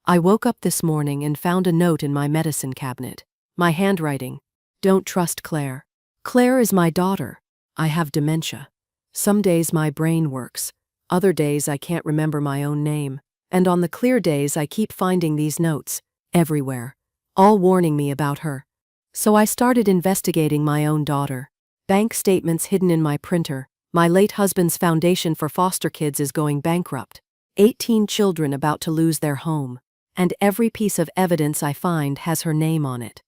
I woke up this morning and found a note in my medicine cabinet. My handwriting. Don't trust Claire. Claire is my daughter. I have dementia. Some days my brain works. Other days I can't remember my own name. And on the clear days I keep finding these notes, everywhere, all warning me about her. So I started investigating my own daughter. Bank statements hidden in my printer. My late husband's foundation for foster kids is going bankrupt. 18 children about to lose their home. And every piece of evidence I find has her name on it.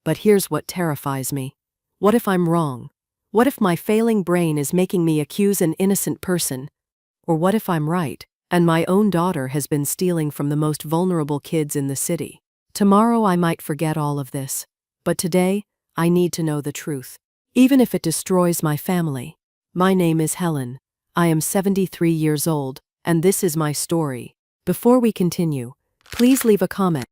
But here's what terrifies me. What if I'm wrong? What if my failing brain is making me accuse an innocent person? Or what if I'm right, and my own daughter has been stealing from the most vulnerable kids in the city? Tomorrow I might forget all of this. But today, I need to know the truth. Even if it destroys my family. My name is Helen. I am 73 years old, and this is my story. Before we continue, please leave a comment.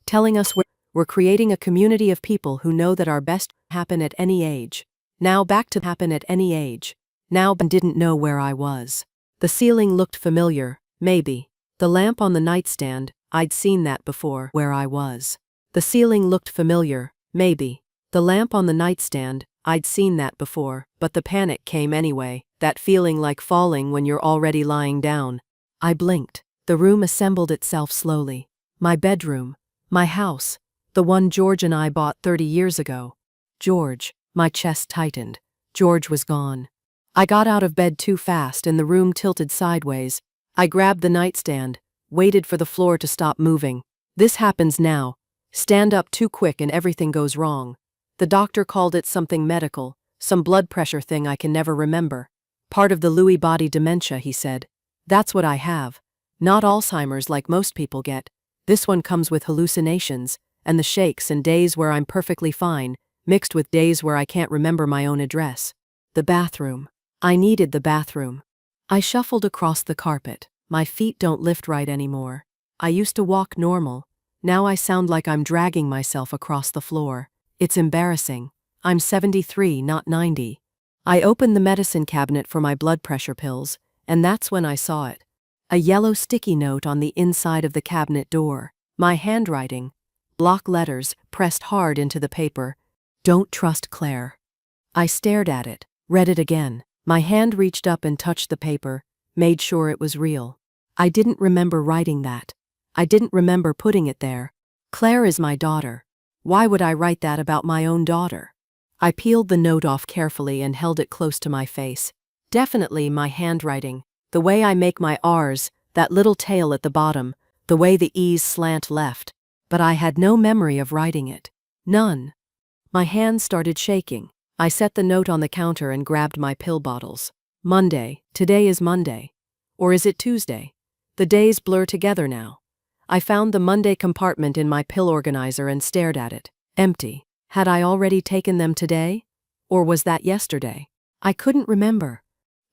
Telling us we're creating a community of people who know that our best happen at any age. Now back to happen at any age. Now didn't know where I was. The ceiling looked familiar, maybe. The lamp on the nightstand, I'd seen that before where I was. The ceiling looked familiar, maybe. The lamp on the nightstand, I'd seen that before, but the panic came anyway, that feeling like falling when you're already lying down. I blinked. The room assembled itself slowly. My bedroom. My house. The one George and I bought 30 years ago. George. My chest tightened. George was gone. I got out of bed too fast and the room tilted sideways. I grabbed the nightstand, waited for the floor to stop moving. This happens now. Stand up too quick and everything goes wrong. The doctor called it something medical, some blood pressure thing I can never remember. Part of the Lewy body dementia, he said. That's what I have. Not Alzheimer's like most people get. This one comes with hallucinations, and the shakes and days where I'm perfectly fine, mixed with days where I can't remember my own address. The bathroom. I needed the bathroom. I shuffled across the carpet. My feet don't lift right anymore. I used to walk normal. Now I sound like I'm dragging myself across the floor. It's embarrassing. I'm 73, not 90. I opened the medicine cabinet for my blood pressure pills, and that's when I saw it. A yellow sticky note on the inside of the cabinet door. My handwriting. Block letters pressed hard into the paper. Don't trust Claire. I stared at it, read it again. My hand reached up and touched the paper, made sure it was real. I didn't remember writing that. I didn't remember putting it there. Claire is my daughter. Why would I write that about my own daughter? I peeled the note off carefully and held it close to my face. Definitely my handwriting. The way I make my R's, that little tail at the bottom, the way the E's slant left. But I had no memory of writing it. None. My hands started shaking. I set the note on the counter and grabbed my pill bottles. Monday. Today is Monday. Or is it Tuesday? The days blur together now. I found the Monday compartment in my pill organizer and stared at it. Empty. Had I already taken them today? Or was that yesterday? I couldn't remember.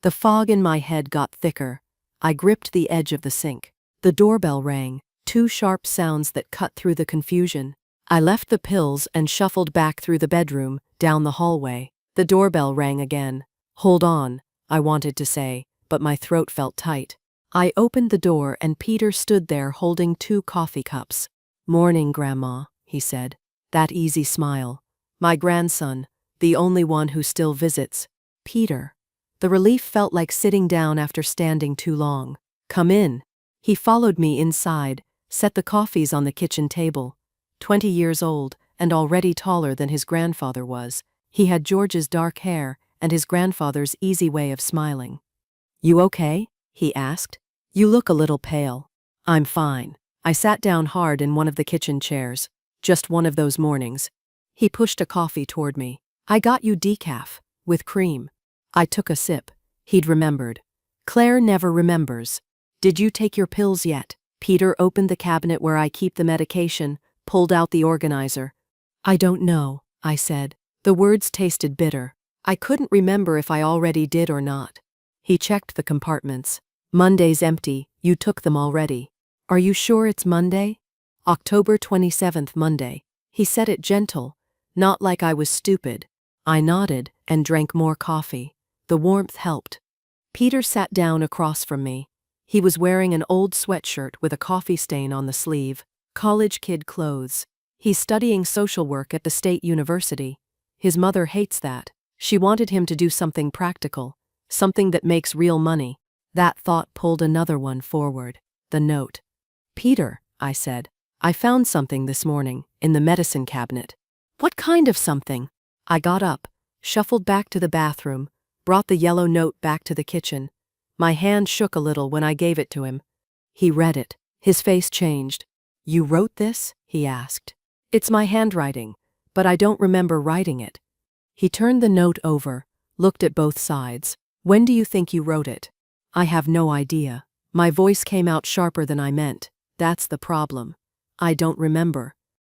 The fog in my head got thicker. I gripped the edge of the sink. The doorbell rang, two sharp sounds that cut through the confusion. I left the pills and shuffled back through the bedroom, down the hallway. The doorbell rang again. Hold on, I wanted to say, but my throat felt tight. I opened the door and Peter stood there holding 2 coffee cups. Morning, Grandma, he said. That easy smile. My grandson, the only one who still visits. Peter. The relief felt like sitting down after standing too long. Come in. He followed me inside, set the coffees on the kitchen table. 20 years old, and already taller than his grandfather was. He had George's dark hair and his grandfather's easy way of smiling. You okay? He asked. You look a little pale. I'm fine. I sat down hard in one of the kitchen chairs. Just one of those mornings. He pushed a coffee toward me. I got you decaf, with cream. I took a sip. He'd remembered. Claire never remembers. Did you take your pills yet? Peter opened the cabinet where I keep the medication, pulled out the organizer. I don't know, I said. The words tasted bitter. I couldn't remember if I already did or not. He checked the compartments. Monday's empty, you took them already. Are you sure it's Monday? October 27th, Monday. He said it gentle, not like I was stupid. I nodded and drank more coffee. The warmth helped. Peter sat down across from me. He was wearing an old sweatshirt with a coffee stain on the sleeve. College kid clothes. He's studying social work at the state university. His mother hates that. She wanted him to do something practical, something that makes real money. That thought pulled another one forward. The note. Peter, I said, I found something this morning in the medicine cabinet. What kind of something? I got up, shuffled back to the bathroom, brought the yellow note back to the kitchen. My hand shook a little when I gave it to him. He read it. His face changed. You wrote this? He asked. It's my handwriting, but I don't remember writing it. He turned the note over, looked at both sides. When do you think you wrote it? I have no idea. My voice came out sharper than I meant. That's the problem. I don't remember.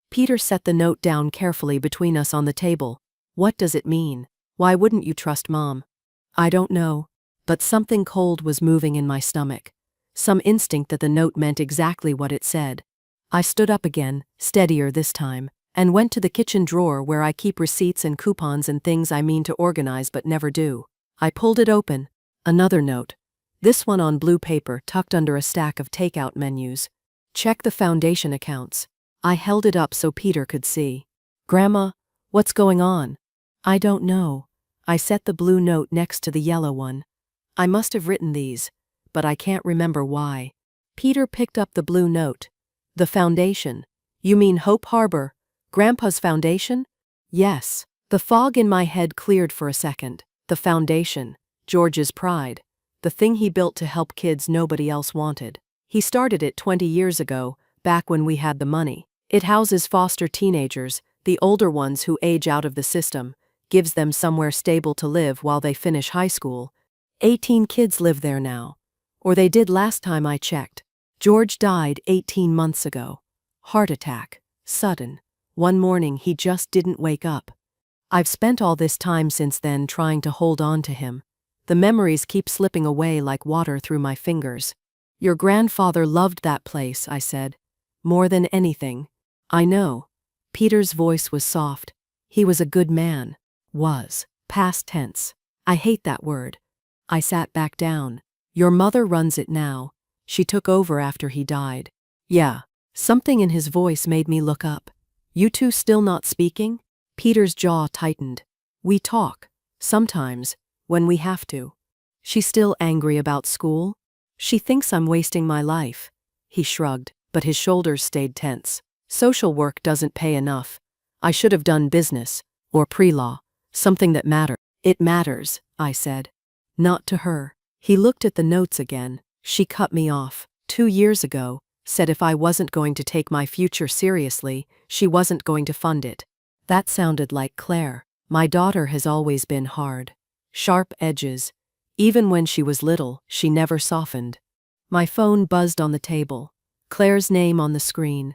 Peter set the note down carefully between us on the table. What does it mean? Why wouldn't you trust Mom? I don't know, but something cold was moving in my stomach. Some instinct that the note meant exactly what it said. I stood up again, steadier this time, and went to the kitchen drawer where I keep receipts and coupons and things I mean to organize but never do. I pulled it open. Another note. This one on blue paper tucked under a stack of takeout menus. Check the foundation accounts. I held it up so Peter could see. Grandma, what's going on? I don't know. I set the blue note next to the yellow one. I must have written these, but I can't remember why. Peter picked up the blue note. The foundation. You mean Hope Harbor? Grandpa's foundation? Yes. The fog in my head cleared for a second. The foundation. George's pride. The thing he built to help kids nobody else wanted. He started it 20 years ago, back when we had the money. It houses foster teenagers, the older ones who age out of the system, gives them somewhere stable to live while they finish high school. 18 kids live there now. Or they did last time I checked. George died 18 months ago. Heart attack. Sudden. One morning he just didn't wake up. I've spent all this time since then trying to hold on to him. The memories keep slipping away like water through my fingers. Your grandfather loved that place, I said. More than anything. I know. Peter's voice was soft. He was a good man. Was. Past tense. I hate that word. I sat back down. Your mother runs it now. She took over after he died. Yeah. Something in his voice made me look up. You two still not speaking? Peter's jaw tightened. We talk. Sometimes. When we have to. She's still angry about school? She thinks I'm wasting my life. He shrugged, but his shoulders stayed tense. Social work doesn't pay enough. I should have done business. Or pre-law. Something that matters. It matters, I said. Not to her. He looked at the notes again. She cut me off. 2 years ago, said if I wasn't going to take my future seriously, she wasn't going to fund it. That sounded like Claire. My daughter has always been hard. Sharp edges. Even when she was little, she never softened. My phone buzzed on the table. Claire's name on the screen.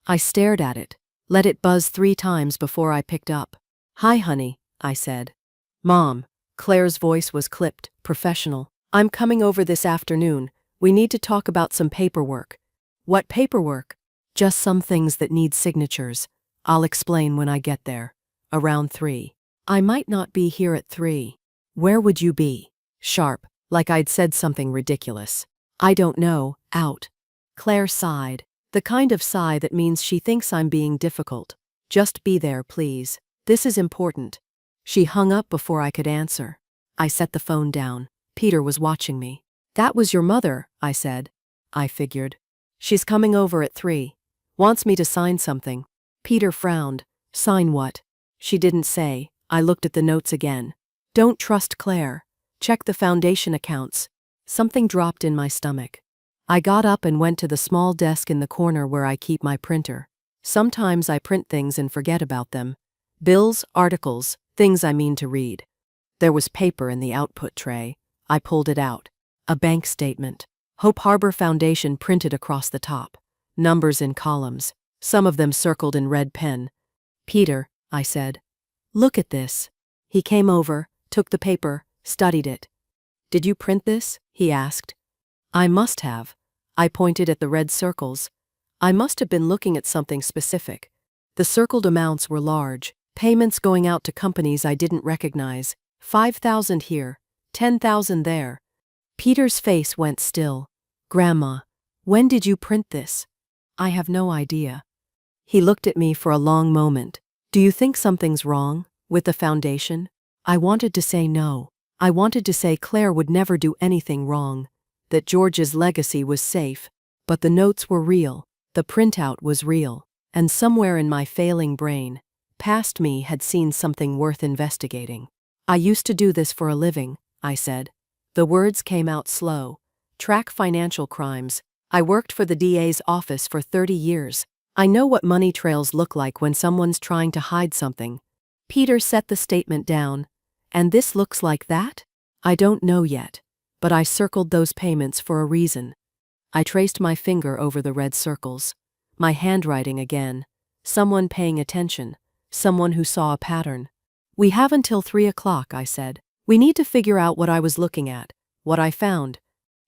I stared at it, let it buzz 3 times before I picked up. Hi, honey, I said. Mom. Claire's voice was clipped, professional. I'm coming over this afternoon. We need to talk about some paperwork. What paperwork? Just some things that need signatures. I'll explain when I get there. Around 3. I might not be here at 3. Where would you be? Sharp, like I'd said something ridiculous. I don't know, out. Claire sighed. The kind of sigh that means she thinks I'm being difficult. Just be there, please. This is important. She hung up before I could answer. I set the phone down. Peter was watching me. That was your mother, I said. I figured. She's coming over at 3. Wants me to sign something. Peter frowned. Sign what? She didn't say. I looked at the notes again. Don't trust Claire. Check the foundation accounts. Something dropped in my stomach. I got up and went to the small desk in the corner where I keep my printer. Sometimes I print things and forget about them. Bills, articles, things I mean to read. There was paper in the output tray. I pulled it out. A bank statement. Hope Harbor Foundation printed across the top. Numbers in columns. Some of them circled in red pen. Peter, I said. Look at this. He came over, took the paper, studied it. Did you print this? He asked. I must have. I pointed at the red circles. I must have been looking at something specific. The circled amounts were large. Payments going out to companies I didn't recognize. 5,000 here, 10,000 there. Peter's face went still. Grandma, when did you print this? I have no idea. He looked at me for a long moment. Do you think something's wrong with the foundation? I wanted to say no. I wanted to say Claire would never do anything wrong, that George's legacy was safe, but the notes were real, the printout was real, and somewhere in my failing brain, past me had seen something worth investigating. I used to do this for a living, I said. The words came out slow. Track financial crimes. I worked for the DA's office for 30 years. I know what money trails look like when someone's trying to hide something. Peter set the statement down. And this looks like that? I don't know yet, but I circled those payments for a reason. I traced my finger over the red circles. My handwriting again. Someone paying attention. Someone who saw a pattern. We have until 3 o'clock, I said. We need to figure out what I was looking at, what I found.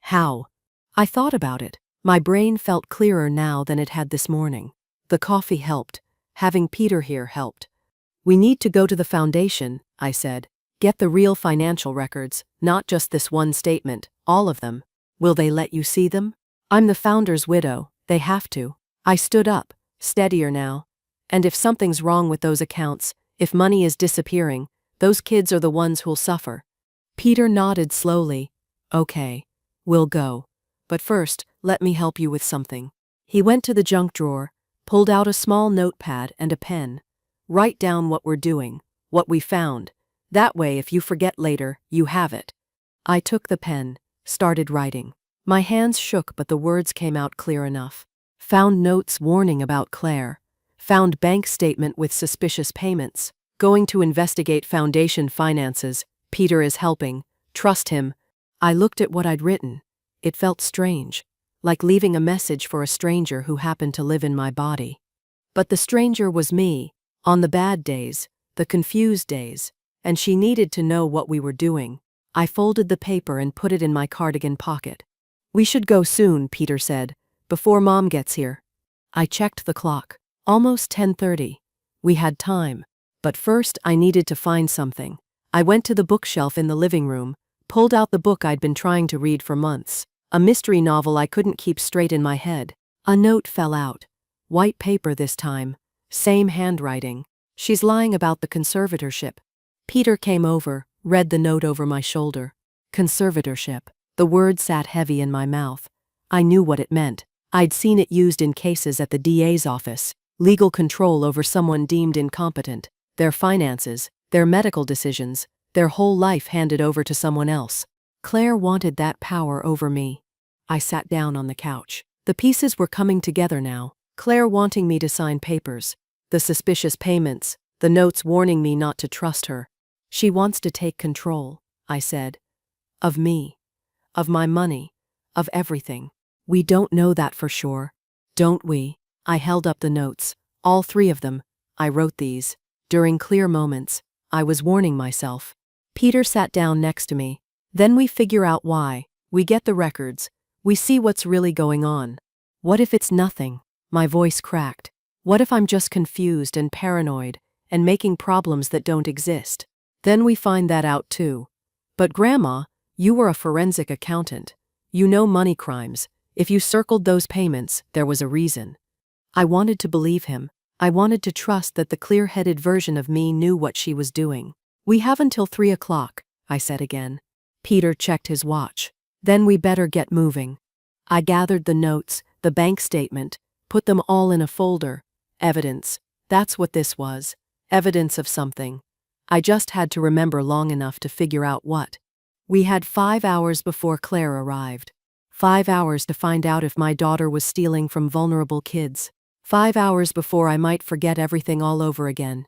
How? I thought about it. My brain felt clearer now than it had this morning. The coffee helped. Having Peter here helped. We need to go to the foundation, I said. Get the real financial records, not just this one statement, all of them. Will they let you see them? I'm the founder's widow, they have to. I stood up, steadier now. And if something's wrong with those accounts, if money is disappearing, those kids are the ones who'll suffer. Peter nodded slowly. Okay, we'll go. But first, let me help you with something. He went to the junk drawer, pulled out a small notepad and a pen. Write down what we're doing, what we found. That way, if you forget later, you have it. I took the pen, started writing. My hands shook, but the words came out clear enough. Found notes warning about Claire. Found bank statement with suspicious payments. Going to investigate foundation finances. Peter is helping. Trust him. I looked at what I'd written. It felt strange, like leaving a message for a stranger who happened to live in my body. But the stranger was me, on the bad days, the confused days, and she needed to know what we were doing. I folded the paper and put it in my cardigan pocket. We should go soon, Peter said, before Mom gets here. I checked the clock. Almost 10:30. We had time. But first I needed to find something. I went to the bookshelf in the living room, pulled out the book I'd been trying to read for months. A mystery novel I couldn't keep straight in my head. A note fell out. White paper this time. Same handwriting. She's lying about the conservatorship. Peter came over, read the note over my shoulder. Conservatorship. The word sat heavy in my mouth. I knew what it meant. I'd seen it used in cases at the DA's office. Legal control over someone deemed incompetent. Their finances, their medical decisions, their whole life handed over to someone else. Claire wanted that power over me. I sat down on the couch. The pieces were coming together now. Claire wanting me to sign papers. The suspicious payments. The notes warning me not to trust her. She wants to take control, I said. Of me. Of my money. Of everything. We don't know that for sure. Don't we? I held up the notes. All 3 of them. I wrote these. During clear moments, I was warning myself. Peter sat down next to me. Then we figure out why. We get the records. We see what's really going on. What if it's nothing? My voice cracked. What if I'm just confused and paranoid and making problems that don't exist? Then we find that out too. But Grandma, you were a forensic accountant. You know money crimes. If you circled those payments, there was a reason. I wanted to believe him. I wanted to trust that the clear-headed version of me knew what she was doing. We have until 3 o'clock, I said again. Peter checked his watch. Then we better get moving. I gathered the notes, the bank statement, put them all in a folder. Evidence. That's what this was. Evidence of something. I just had to remember long enough to figure out what. We had 5 hours before Claire arrived. 5 hours to find out if my daughter was stealing from vulnerable kids. 5 hours before I might forget everything all over again.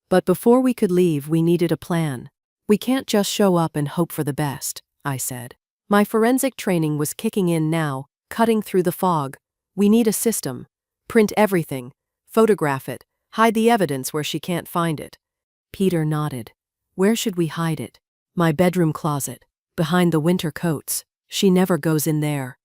But before we could leave, we needed a plan. We can't just show up and hope for the best, I said. My forensic training was kicking in now, cutting through the fog. We need a system. Print everything. Photograph it. Hide the evidence where she can't find it. Peter nodded. Where should we hide it? My bedroom closet. Behind the winter coats. She never goes in there.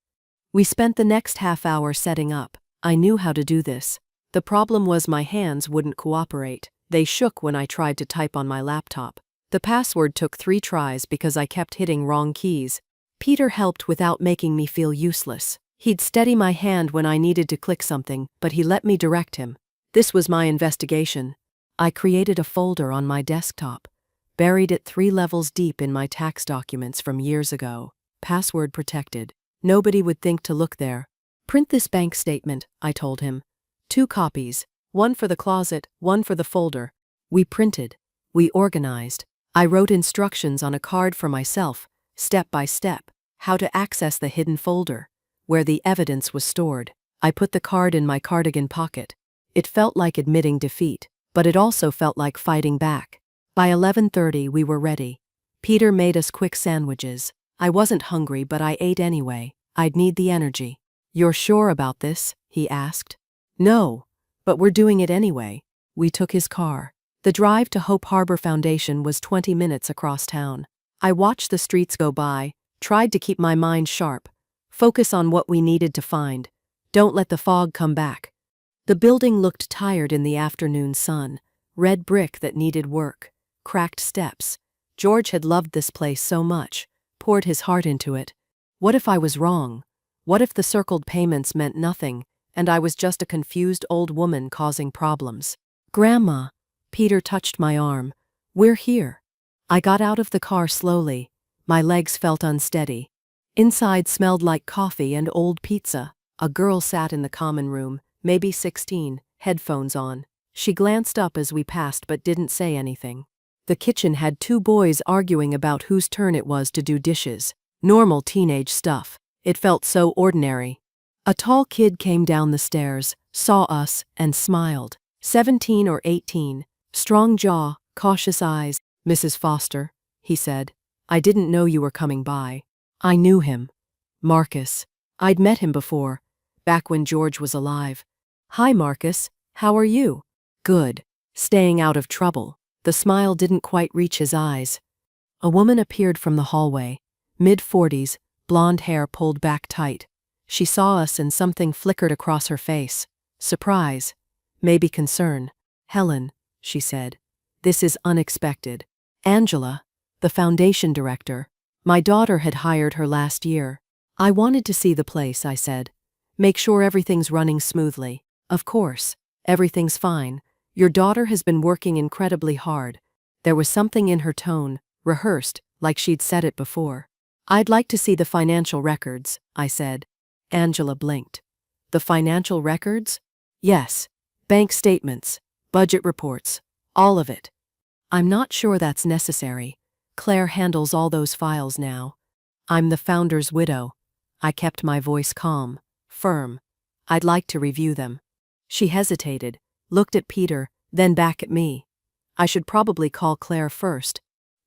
We spent the next half hour setting up. I knew how to do this. The problem was my hands wouldn't cooperate. They shook when I tried to type on my laptop. The password took 3 tries because I kept hitting wrong keys. Peter helped without making me feel useless. He'd steady my hand when I needed to click something, but he let me direct him. This was my investigation. I created a folder on my desktop, buried it 3 levels deep in my tax documents from years ago. Password protected. Nobody would think to look there. Print this bank statement, I told him. 2 copies, one for the closet, one for the folder. We printed. We organized. I wrote instructions on a card for myself, step by step, how to access the hidden folder, where the evidence was stored. I put the card in my cardigan pocket. It felt like admitting defeat, but it also felt like fighting back. By 11:30 we were ready. Peter made us quick sandwiches. I wasn't hungry, but I ate anyway. I'd need the energy. "You're sure about this?" he asked. "No, but we're doing it anyway." We took his car. The drive to Hope Harbor Foundation was 20 minutes across town. I watched the streets go by, tried to keep my mind sharp, focus on what we needed to find. Don't let the fog come back. The building looked tired in the afternoon sun, red brick that needed work, cracked steps. George had loved this place so much, poured his heart into it. What if I was wrong? What if the circled payments meant nothing, and I was just a confused old woman causing problems? "Grandma," Peter touched my arm. "We're here." I got out of the car slowly. My legs felt unsteady. Inside smelled like coffee and old pizza. A girl sat in the common room, maybe 16, headphones on. She glanced up as we passed but didn't say anything. The kitchen had 2 boys arguing about whose turn it was to do dishes. Normal teenage stuff. It felt so ordinary. A tall kid came down the stairs, saw us, and smiled. 17 or 18. Strong jaw, cautious eyes. "Mrs. Foster," he said. "I didn't know you were coming by." I knew him. Marcus. I'd met him before, back when George was alive. "Hi, Marcus. How are you?" "Good. Staying out of trouble." The smile didn't quite reach his eyes. A woman appeared from the hallway, mid-40s, blonde hair pulled back tight. She saw us and something flickered across her face. Surprise. Maybe concern. "Helen," she said. "This is unexpected." Angela, the foundation director. My daughter had hired her last year. "I wanted to see the place," I said. "Make sure everything's running smoothly." "Of course. Everything's fine. Your daughter has been working incredibly hard." There was something in her tone, rehearsed, like she'd said it before. "I'd like to see the financial records," I said. Angela blinked. "The financial records?" "Yes. Bank statements, budget reports, all of it." "I'm not sure that's necessary. Claire handles all those files now." "I'm the founder's widow." I kept my voice calm, firm. "I'd like to review them." She hesitated, looked at Peter, then back at me. "I should probably call Claire first."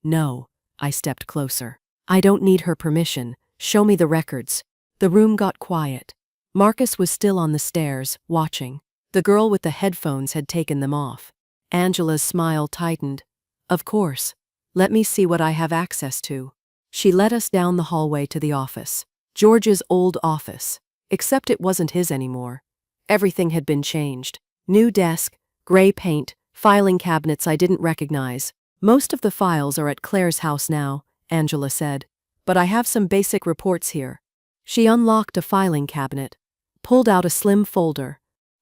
"No." I stepped closer. "I don't need her permission. Show me the records." The room got quiet. Marcus was still on the stairs, watching. The girl with the headphones had taken them off. Angela's smile tightened. "Of course. Let me see what I have access to." She led us down the hallway to the office. George's old office. Except it wasn't his anymore. Everything had been changed. New desk, gray paint, filing cabinets I didn't recognize. "Most of the files are at Claire's house now," Angela said. "But I have some basic reports here." She unlocked a filing cabinet, pulled out a slim folder.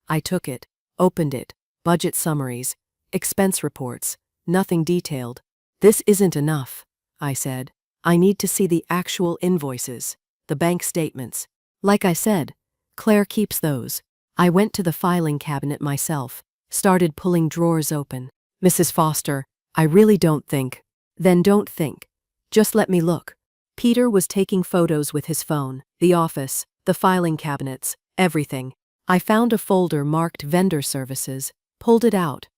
I took it, opened it. Budget summaries, expense reports, nothing detailed. "This isn't enough," I said. "I need to see the actual invoices, the bank statements." Like I said, Claire keeps those. I went to the filing cabinet myself, started pulling drawers open. "Mrs. Foster, I really don't think." "Then don't think. Just let me look." Peter was taking photos with his phone, the office, the filing cabinets, everything. I found a folder marked Vendor Services, pulled it out.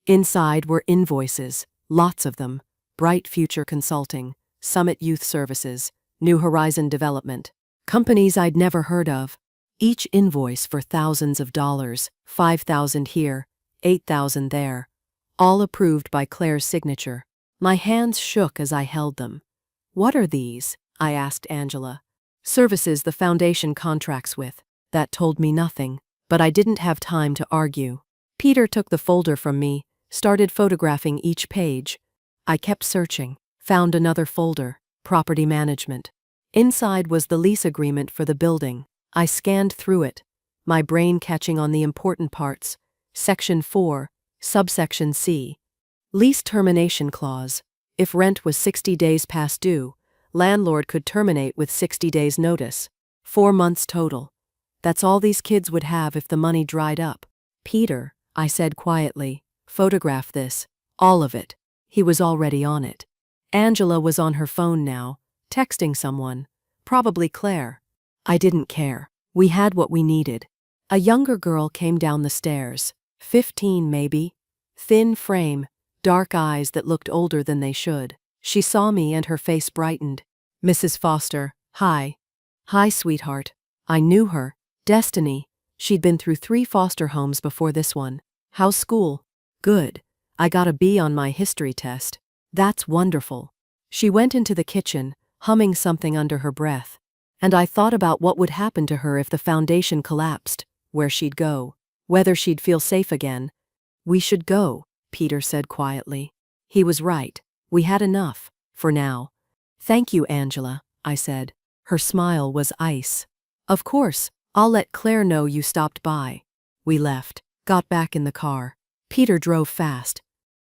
Inside were invoices, lots of them. Bright Future Consulting, Summit Youth Services, New Horizon Development. Companies I'd never heard of. Each invoice for thousands of dollars, 5,000 here, 8,000 there. All approved by Claire's signature. My hands shook as I held them. "What are these?" I asked Angela. "Services the foundation contracts with." That told me nothing, but I didn't have time to argue. Peter took the folder from me, started photographing each page. I kept searching, found another folder, Property Management. Inside was the lease agreement for the building. I scanned through it, my brain catching on the important parts. Section 4, subsection C. Lease termination clause. If rent was 60 days past due, landlord could terminate with 60 days notice. 4 months total. That's all these kids would have if the money dried up. Peter, I said quietly, photograph this. All of it. He was already on it. Angela was on her phone now, texting someone. Probably Claire. I didn't care. We had what we needed. A younger girl came down the stairs. 15 maybe. Thin frame, dark eyes that looked older than they should. She saw me and her face brightened. Mrs. Foster, hi. Hi, sweetheart. I knew her. Destiny. She'd been through 3 foster homes before this one. How's school? Good. I got a B on my history test. That's wonderful. She went into the kitchen, humming something under her breath. And I thought about what would happen to her if the foundation collapsed, where she'd go, whether she'd feel safe again. We should go, Peter said quietly. He was right. We had enough, for now. Thank you, Angela, I said. Her smile was ice. Of course, I'll let Claire know you stopped by. We left, got back in the car. Peter drove fast.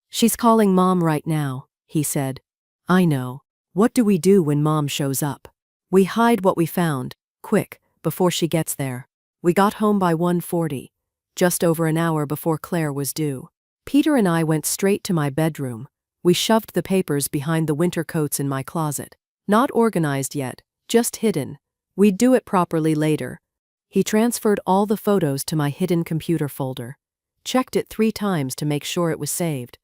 She's calling Mom right now, he said. I know. What do we do when Mom shows up? We hide what we found, quick, before she gets there. We got home by 1:40, just over an hour before Claire was due. Peter and I went straight to my bedroom. We shoved the papers behind the winter coats in my closet. Not organized yet, just hidden. We'd do it properly later. He transferred all the photos to my hidden computer folder. Checked it 3 times to make sure it was saved.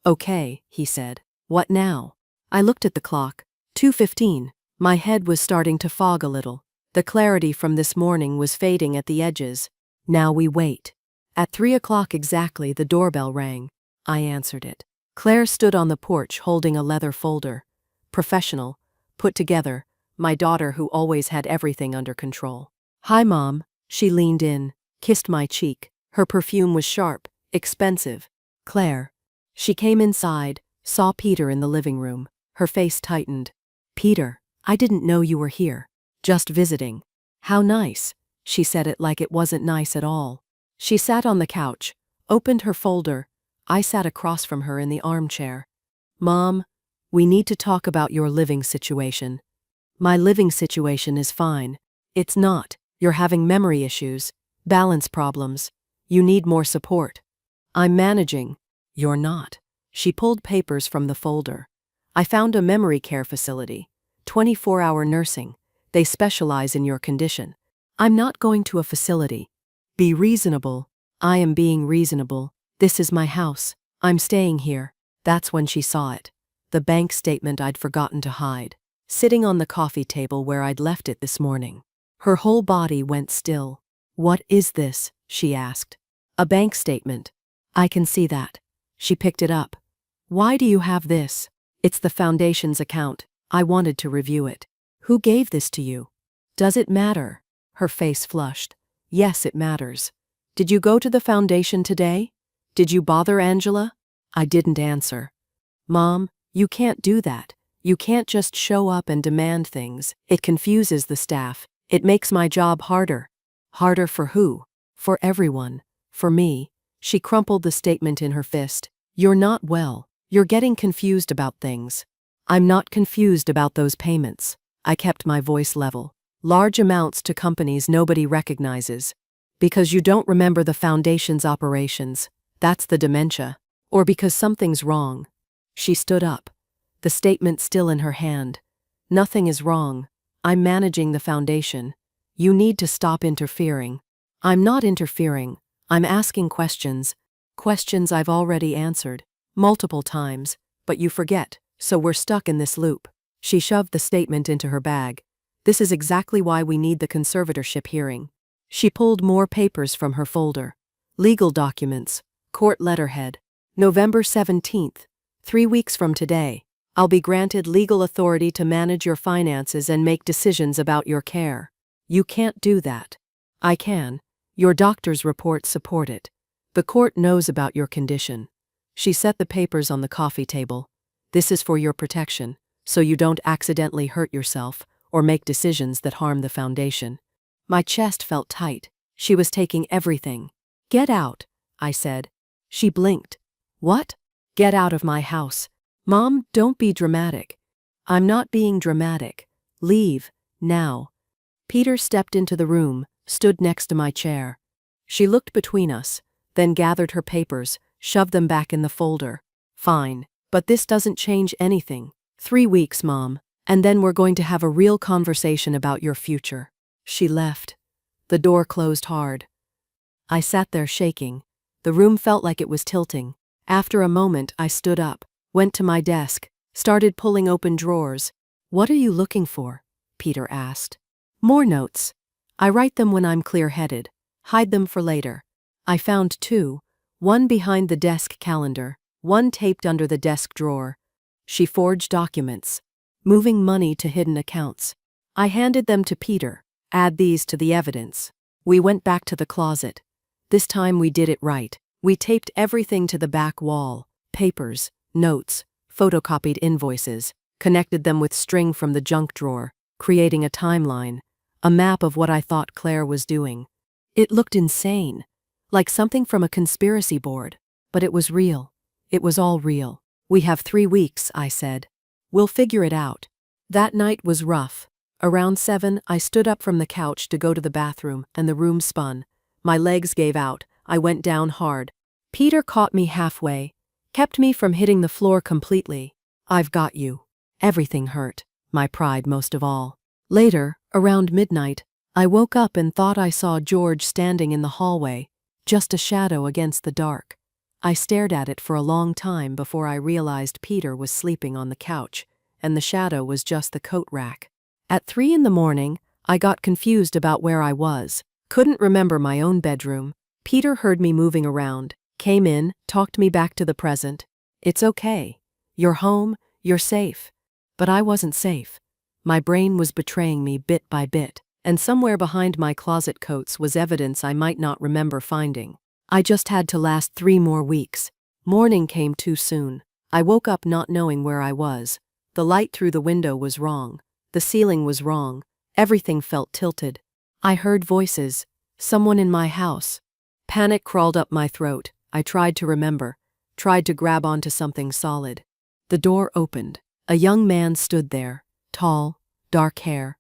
Okay, he said. What now? I looked at the clock. 2:15. My head was starting to fog a little. The clarity from this morning was fading at the edges. Now we wait. At 3 o'clock exactly, the doorbell rang. I answered it. Claire stood on the porch holding a leather folder. Professional, put together, my daughter who always had everything under control. Hi, Mom. She leaned in, kissed my cheek. Her perfume was sharp, expensive. Claire. She came inside, saw Peter in the living room. Her face tightened. Peter, I didn't know you were here. Just visiting. How nice. She said it like it wasn't nice at all. She sat on the couch, opened her folder. I sat across from her in the armchair. Mom, we need to talk about your living situation. My living situation is fine. It's not. You're having memory issues, balance problems. You need more support. I'm managing. You're not. She pulled papers from the folder. I found a memory care facility. 24-hour nursing. They specialize in your condition. I'm not going to a facility. Be reasonable. I am being reasonable. This is my house. I'm staying here. That's when she saw it. The bank statement I'd forgotten to hide. Sitting on the coffee table where I'd left it this morning. Her whole body went still. What is this? She asked. A bank statement. I can see that. She picked it up. Why do you have this? It's the foundation's account. I wanted to review it. Who gave this to you? Does it matter? Her face flushed. Yes, it matters. Did you go to the foundation today? Did you bother Angela? I didn't answer. Mom, you can't do that. You can't just show up and demand things. It confuses the staff. It makes my job harder. Harder for who? For everyone. For me. She crumpled the statement in her fist. You're not well. You're getting confused about things. I'm not confused about those payments. I kept my voice level. Large amounts to companies nobody recognizes. Because you don't remember the foundation's operations. That's the dementia. Or because something's wrong. She stood up. The statement still in her hand. Nothing is wrong. I'm managing the foundation. You need to stop interfering. I'm not interfering. I'm asking questions. Questions I've already answered. Multiple times. But you forget, so we're stuck in this loop. She shoved the statement into her bag. This is exactly why we need the conservatorship hearing. She pulled more papers from her folder. Legal documents. Court letterhead. November 17th. 3 weeks from today. I'll be granted legal authority to manage your finances and make decisions about your care. You can't do that. I can. Your doctor's reports support it. The court knows about your condition. She set the papers on the coffee table. This is for your protection, so you don't accidentally hurt yourself or make decisions that harm the foundation. My chest felt tight. She was taking everything. "Get out," I said. She blinked. "What?" "Get out of my house." "Mom, don't be dramatic." "I'm not being dramatic. Leave, now." Peter stepped into the room, stood next to my chair. She looked between us, then gathered her papers, shoved them back in the folder. "Fine, but this doesn't change anything. 3 weeks, Mom, and then we're going to have a real conversation about your future." She left. The door closed hard. I sat there shaking. The room felt like it was tilting. After a moment, I stood up, went to my desk, started pulling open drawers. "What are you looking for?" Peter asked. "More notes. I write them when I'm clear-headed, hide them for later." I found 2, one behind the desk calendar, one taped under the desk drawer. She forged documents, moving money to hidden accounts. I handed them to Peter. "Add these to the evidence." We went back to the closet. This time we did it right. We taped everything to the back wall: papers, notes, photocopied invoices, connected them with string from the junk drawer, creating a timeline, a map of what I thought Claire was doing. It looked insane, like something from a conspiracy board, but it was real. It was all real. "We have 3 weeks," I said. "We'll figure it out." That night was rough. Around 7, I stood up from the couch to go to the bathroom, and the room spun. My legs gave out. I went down hard. Peter caught me halfway, kept me from hitting the floor completely. "I've got you." Everything hurt, my pride most of all. Later, around midnight, I woke up and thought I saw George standing in the hallway, just a shadow against the dark. I stared at it for a long time before I realized Peter was sleeping on the couch, and the shadow was just the coat rack. At 3 in the morning, I got confused about where I was. Couldn't remember my own bedroom. Peter heard me moving around, came in, talked me back to the present. "It's okay. You're home, you're safe." But I wasn't safe. My brain was betraying me bit by bit, and somewhere behind my closet coats was evidence I might not remember finding. I just had to last 3 more weeks. Morning came too soon. I woke up not knowing where I was. The light through the window was wrong. The ceiling was wrong. Everything felt tilted. I heard voices. Someone in my house. Panic crawled up my throat. I tried to remember, tried to grab onto something solid. The door opened. A young man stood there, tall, dark hair.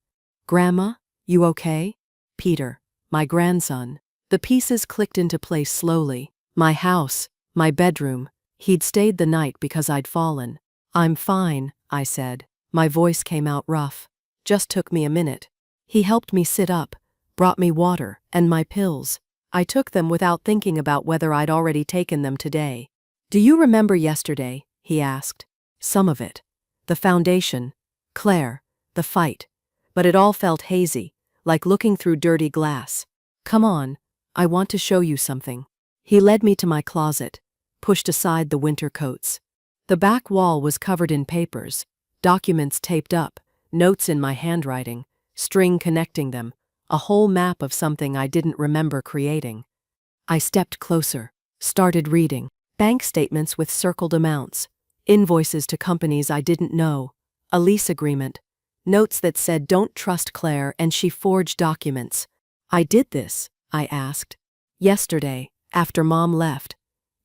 "Grandma, you okay?" "Peter, my grandson." The pieces clicked into place slowly. My house, my bedroom. He'd stayed the night because I'd fallen. "I'm fine," I said. My voice came out rough. Just took me a minute. He helped me sit up, brought me water and my pills. I took them without thinking about whether I'd already taken them today. "Do you remember yesterday?" he asked. "Some of it. The foundation, Claire, the fight. But it all felt hazy, like looking through dirty glass. Come on, I want to show you something." He led me to my closet, pushed aside the winter coats. The back wall was covered in papers, documents taped up, notes in my handwriting, string connecting them, a whole map of something I didn't remember creating. I stepped closer, started reading. Bank statements with circled amounts, invoices to companies I didn't know, a lease agreement, notes that said "Don't trust Claire," and she forged documents. "I did this?" I asked. "Yesterday, after Mom left.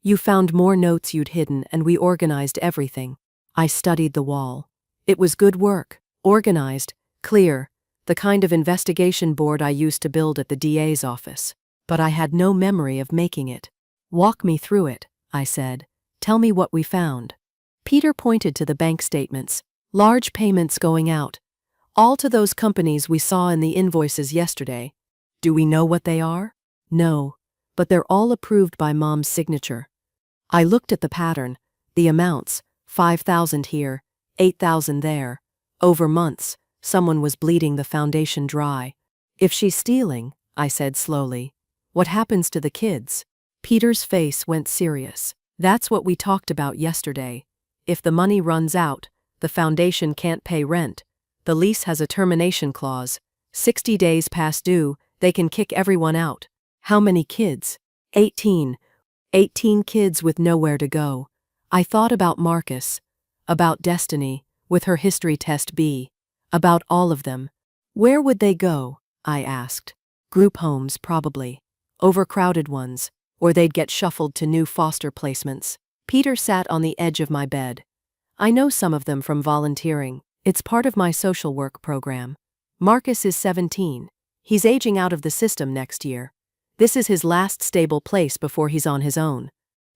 You found more notes you'd hidden and we organized everything." I studied the wall. It was good work, organized, clear, the kind of investigation board I used to build at the DA's office. But I had no memory of making it. "Walk me through it," I said. "Tell me what we found." Peter pointed to the bank statements, large payments going out, all to those companies we saw in the invoices yesterday. "Do we know what they are?" "No, but they're all approved by Mom's signature." I looked at the pattern, the amounts, 5,000 here, 8,000 there. Over months, someone was bleeding the foundation dry. "If she's stealing," I said slowly, "what happens to the kids?" Peter's face went serious. "That's what we talked about yesterday. If the money runs out, the foundation can't pay rent. The lease has a termination clause. 60 days past due, they can kick everyone out." "How many kids?" 18. 18 kids with nowhere to go. I thought about Marcus, about Destiny, with her history test B, about all of them. Where would they go? I asked. Group homes, probably. Overcrowded ones. Or they'd get shuffled to new foster placements. Peter sat on the edge of my bed. I know some of them from volunteering. It's part of my social work program. Marcus is 17. He's aging out of the system next year. This is his last stable place before he's on his own.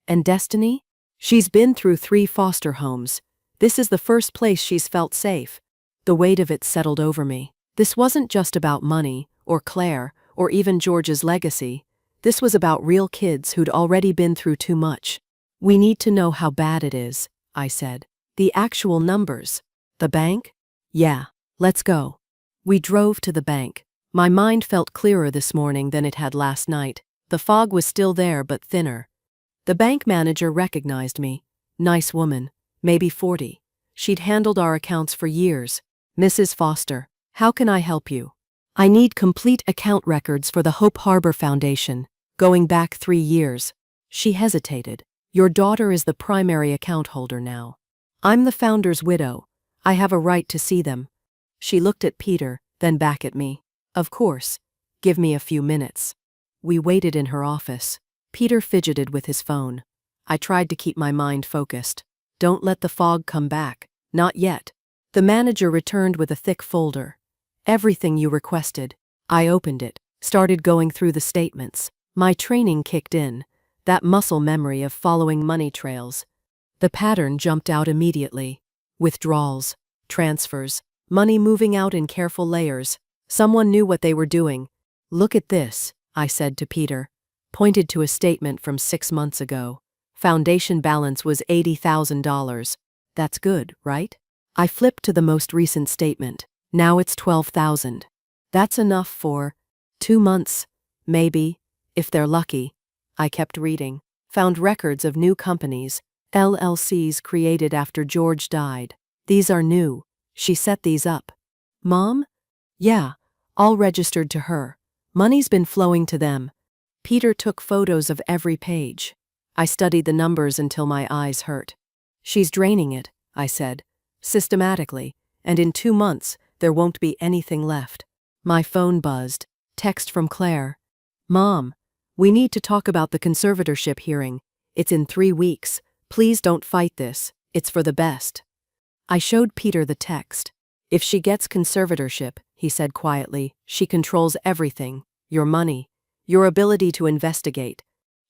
And Destiny? She's been through 3 foster homes. This is the first place she's felt safe. The weight of it settled over me. This wasn't just about money, or Claire, or even George's legacy. This was about real kids who'd already been through too much. We need to know how bad it is, I said. The actual numbers. The bank? Yeah, let's go. We drove to the bank. My mind felt clearer this morning than it had last night. The fog was still there but thinner. The bank manager recognized me. Nice woman, maybe 40. She'd handled our accounts for years. Mrs. Foster, how can I help you? I need complete account records for the Hope Harbor Foundation, going back 3 years. She hesitated. Your daughter is the primary account holder now. I'm the founder's widow. I have a right to see them. She looked at Peter, then back at me. Of course. Give me a few minutes. We waited in her office. Peter fidgeted with his phone. I tried to keep my mind focused. Don't let the fog come back. Not yet. The manager returned with a thick folder. Everything you requested. I opened it, started going through the statements. My training kicked in. That muscle memory of following money trails. The pattern jumped out immediately. Withdrawals, transfers, money moving out in careful layers. Someone knew what they were doing. Look at this, I said to Peter. Pointed to a statement from 6 months ago. Foundation balance was $80,000. That's good, right? I flipped to the most recent statement. Now it's $12,000. That's enough for 2 months, maybe, if they're lucky. I kept reading. Found records of new companies, LLCs created after George died. These are new. She set these up. Mom? Yeah, all registered to her. Money's been flowing to them. Peter took photos of every page. I studied the numbers until my eyes hurt. She's draining it, I said, systematically, and in 2 months, there won't be anything left. My phone buzzed. Text from Claire. Mom, we need to talk about the conservatorship hearing. It's in 3 weeks. Please don't fight this. It's for the best. I showed Peter the text. If she gets conservatorship, he said quietly, she controls everything. Your money. Your ability to investigate.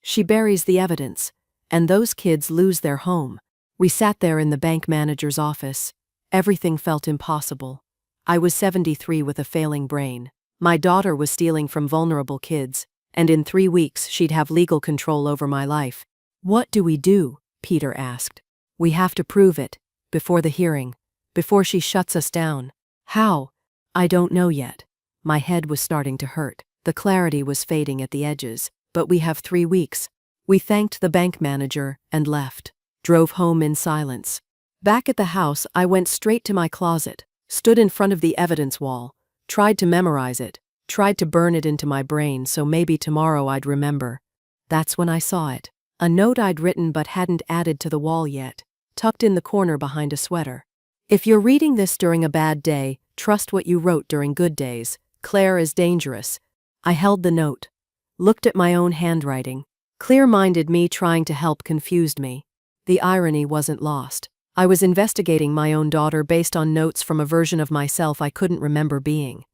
She buries the evidence. And those kids lose their home. We sat there in the bank manager's office. Everything felt impossible. I was 73 with a failing brain. My daughter was stealing from vulnerable kids, and in 3 weeks she'd have legal control over my life. What do we do? Peter asked. We have to prove it. Before the hearing. Before she shuts us down. How? I don't know yet. My head was starting to hurt. The clarity was fading at the edges. But we have 3 weeks. We thanked the bank manager and left. Drove home in silence. Back at the house, I went straight to my closet. Stood in front of the evidence wall. Tried to memorize it. Tried to burn it into my brain so maybe tomorrow I'd remember. That's when I saw it. A note I'd written but hadn't added to the wall yet. Tucked in the corner behind a sweater. If you're reading this during a bad day, trust what you wrote during good days. Claire is dangerous. I held the note. Looked at my own handwriting. Clear-minded me trying to help confused me. The irony wasn't lost. I was investigating my own daughter based on notes from a version of myself I couldn't remember being.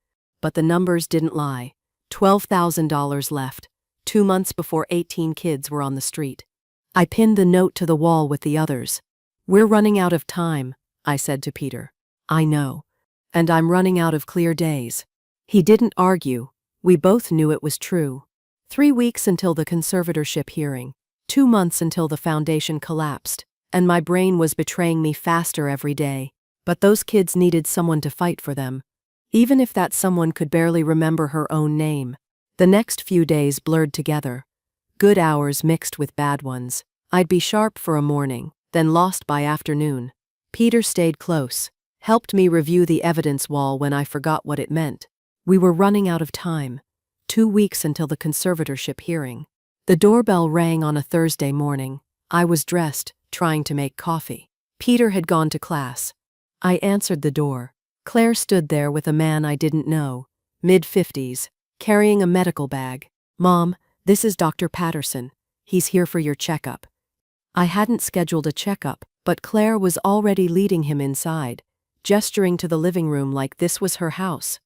But the numbers didn't lie. $12,000 left. 2 months before 18 kids were on the street. I pinned the note to the wall with the others. We're running out of time, I said to Peter. I know. And I'm running out of clear days. He didn't argue. We both knew it was true. 3 weeks until the conservatorship hearing. 2 months until the foundation collapsed. And my brain was betraying me faster every day. But those kids needed someone to fight for them. Even if that someone could barely remember her own name. The next few days blurred together. Good hours mixed with bad ones. I'd be sharp for a morning, then lost by afternoon. Peter stayed close. Helped me review the evidence wall when I forgot what it meant. We were running out of time. 2 weeks until the conservatorship hearing. The doorbell rang on a Thursday morning. I was dressed, trying to make coffee. Peter had gone to class. I answered the door. Claire stood there with a man I didn't know, mid-50s, carrying a medical bag. "Mom, this is Dr. Patterson. He's here for your checkup." I hadn't scheduled a checkup, but Claire was already leading him inside, gesturing to the living room like this was her house.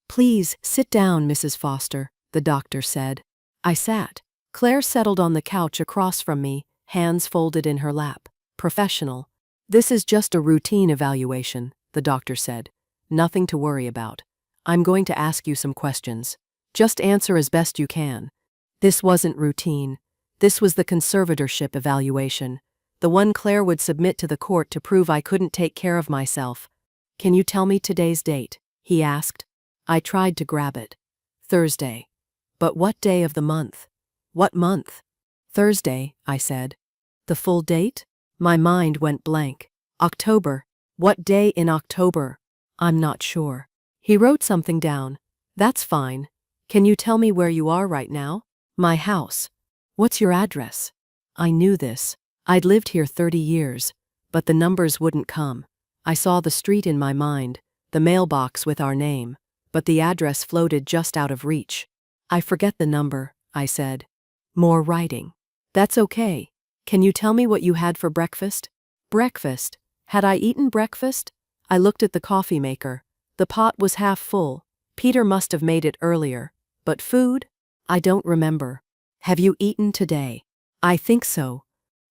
"Please, sit down, Mrs. Foster," the doctor said. I sat. Claire settled on the couch across from me, hands folded in her lap. "Professional. This is just a routine evaluation," the doctor said. "Nothing to worry about. I'm going to ask you some questions. Just answer as best you can." This wasn't routine. This was the conservatorship evaluation, the one Claire would submit to the court to prove I couldn't take care of myself. "Can you tell me today's date?" he asked. I tried to grab it. "Thursday." "But what day of the month?" "What month?" "Thursday," I said. "The full date?" My mind went blank. "October." "What day in October?" "I'm not sure." He wrote something down. "That's fine. Can you tell me where you are right now?" "My house." "What's your address?" I knew this. I'd lived here 30 years, but the numbers wouldn't come. I saw the street in my mind, the mailbox with our name, but the address floated just out of reach. "I forget the number," I said. More writing. "That's okay. Can you tell me what you had for breakfast?" Breakfast? Had I eaten breakfast? I looked at the coffee maker. The pot was half full. Peter must have made it earlier. But food? I don't remember. "Have you eaten today?" "I think so."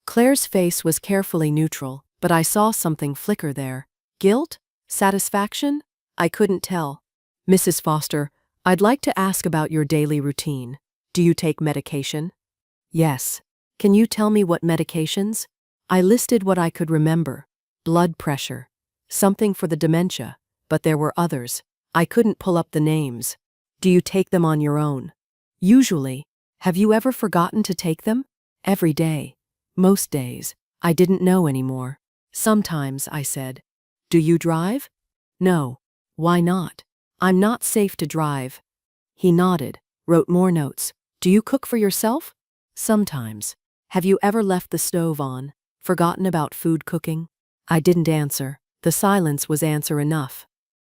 Claire's face was carefully neutral, but I saw something flicker there. Guilt? Satisfaction? I couldn't tell. "Mrs. Foster, I'd like to ask about your daily routine. Do you take medication?" "Yes." "Can you tell me what medications?" I listed what I could remember. Blood pressure. Something for the dementia, but there were others. I couldn't pull up the names. "Do you take them on your own?" "Usually." "Have you ever forgotten to take them?" "Every day." "Most days." I didn't know anymore. "Sometimes," I said. "Do you drive?" "No." "Why not?" "I'm not safe to drive." He nodded, wrote more notes. "Do you cook for yourself?" "Sometimes." "Have you ever left the stove on? Forgotten about food cooking?" I didn't answer. The silence was answer enough.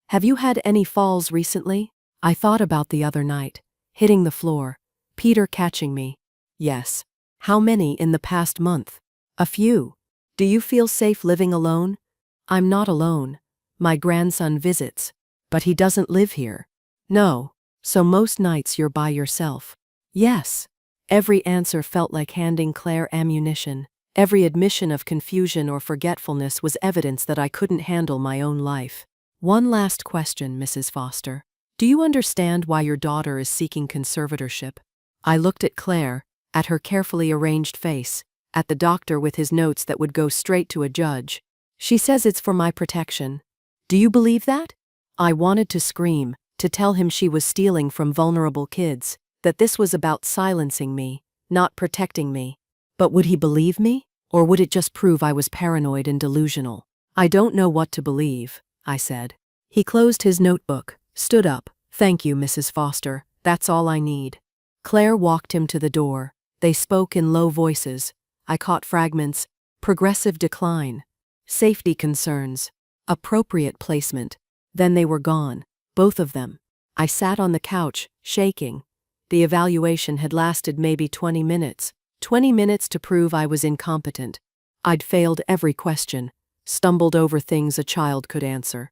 "Have you had any falls recently?" I thought about the other night, hitting the floor, Peter catching me. "Yes." "How many in the past month?" "A few." "Do you feel safe living alone?" "I'm not alone. My grandson visits. But he doesn't live here." "No. So most nights you're by yourself?" "Yes." Every answer felt like handing Claire ammunition. Every admission of confusion or forgetfulness was evidence that I couldn't handle my own life. "One last question, Mrs. Foster. Do you understand why your daughter is seeking conservatorship?" I looked at Claire, at her carefully arranged face, at the doctor with his notes that would go straight to a judge. "She says it's for my protection." "Do you believe that?" I wanted to scream, to tell him she was stealing from vulnerable kids, that this was about silencing me, not protecting me. But would he believe me? Or would it just prove I was paranoid and delusional? "I don't know what to believe," I said. He closed his notebook, stood up. "Thank you, Mrs. Foster. That's all I need." Claire walked him to the door. They spoke in low voices. I caught fragments. Progressive decline. Safety concerns. Appropriate placement. Then they were gone. Both of them. I sat on the couch, shaking. The evaluation had lasted maybe 20 minutes. 20 minutes to prove I was incompetent. I'd failed every question, stumbled over things a child could answer.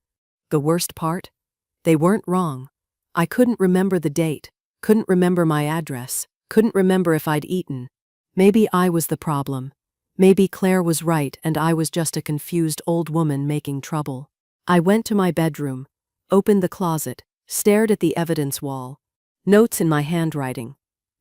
The worst part? They weren't wrong. I couldn't remember the date, couldn't remember my address, couldn't remember if I'd eaten. Maybe I was the problem. Maybe Claire was right and I was just a confused old woman making trouble. I went to my bedroom, opened the closet, stared at the evidence wall. Notes in my handwriting.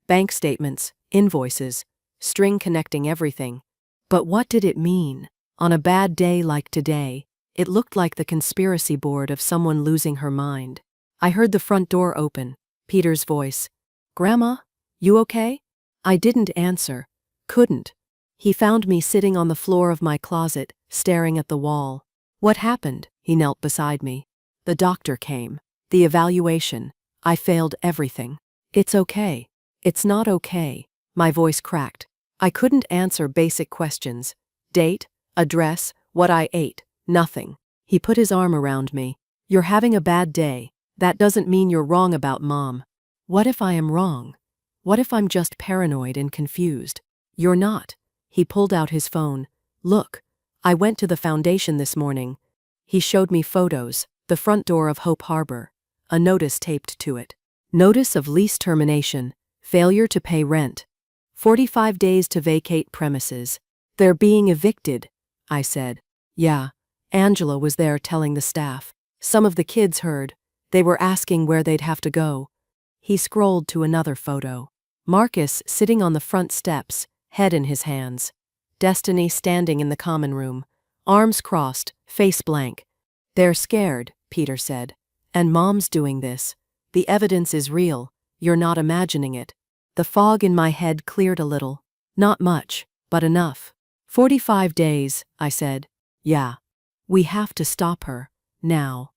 Bank statements, invoices, string connecting everything. But what did it mean? On a bad day like today, it looked like the conspiracy board of someone losing her mind. I heard the front door open. Peter's voice. "Grandma, you okay?" I didn't answer. Couldn't. He found me sitting on the floor of my closet, staring at the wall. "What happened?" He knelt beside me. "The doctor came. The evaluation. I failed everything." "It's okay." "It's not okay." My voice cracked. I couldn't answer basic questions. Date, address, what I ate, nothing. He put his arm around me. You're having a bad day. That doesn't mean you're wrong about Mom. What if I am wrong? What if I'm just paranoid and confused? You're not. He pulled out his phone. Look, I went to the foundation this morning. He showed me photos, the front door of Hope Harbor, a notice taped to it. Notice of lease termination, failure to pay rent. 45 days to vacate premises. They're being evicted, I said. Yeah, Angela was there telling the staff. Some of the kids heard. They were asking where they'd have to go. He scrolled to another photo. Marcus sitting on the front steps, head in his hands. Destiny standing in the common room, arms crossed, face blank. They're scared, Peter said. And Mom's doing this. The evidence is real. You're not imagining it. The fog in my head cleared a little. Not much, but enough. 45 days, I said. Yeah. We have to stop her. Now.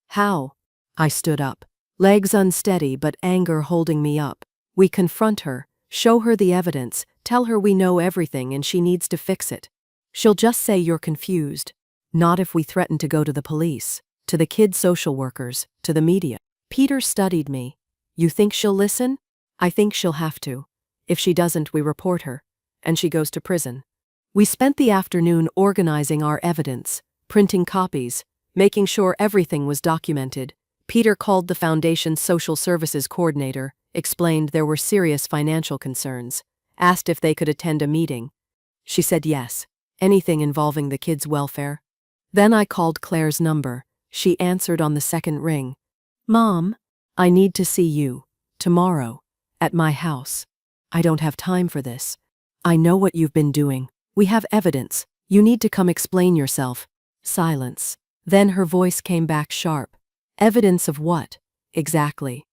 How? I stood up. Legs unsteady but anger holding me up. We confront her, show her the evidence, tell her we know everything and she needs to fix it. She'll just say you're confused. Not if we threaten to go to the police, to the kid social workers, to the media. Peter studied me. You think she'll listen? I think she'll have to. If she doesn't, we report her, and she goes to prison. We spent the afternoon organizing our evidence, printing copies, making sure everything was documented. Peter called the foundation's social services coordinator, explained there were serious financial concerns, asked if they could attend a meeting. She said yes, anything involving the kids' welfare. Then I called Claire's number. She answered on the second ring. Mom, I need to see you, tomorrow, at my house. I don't have time for this. I know what you've been doing. We have evidence. You need to come explain yourself. Silence. Then her voice came back sharp. Evidence of what? Exactly.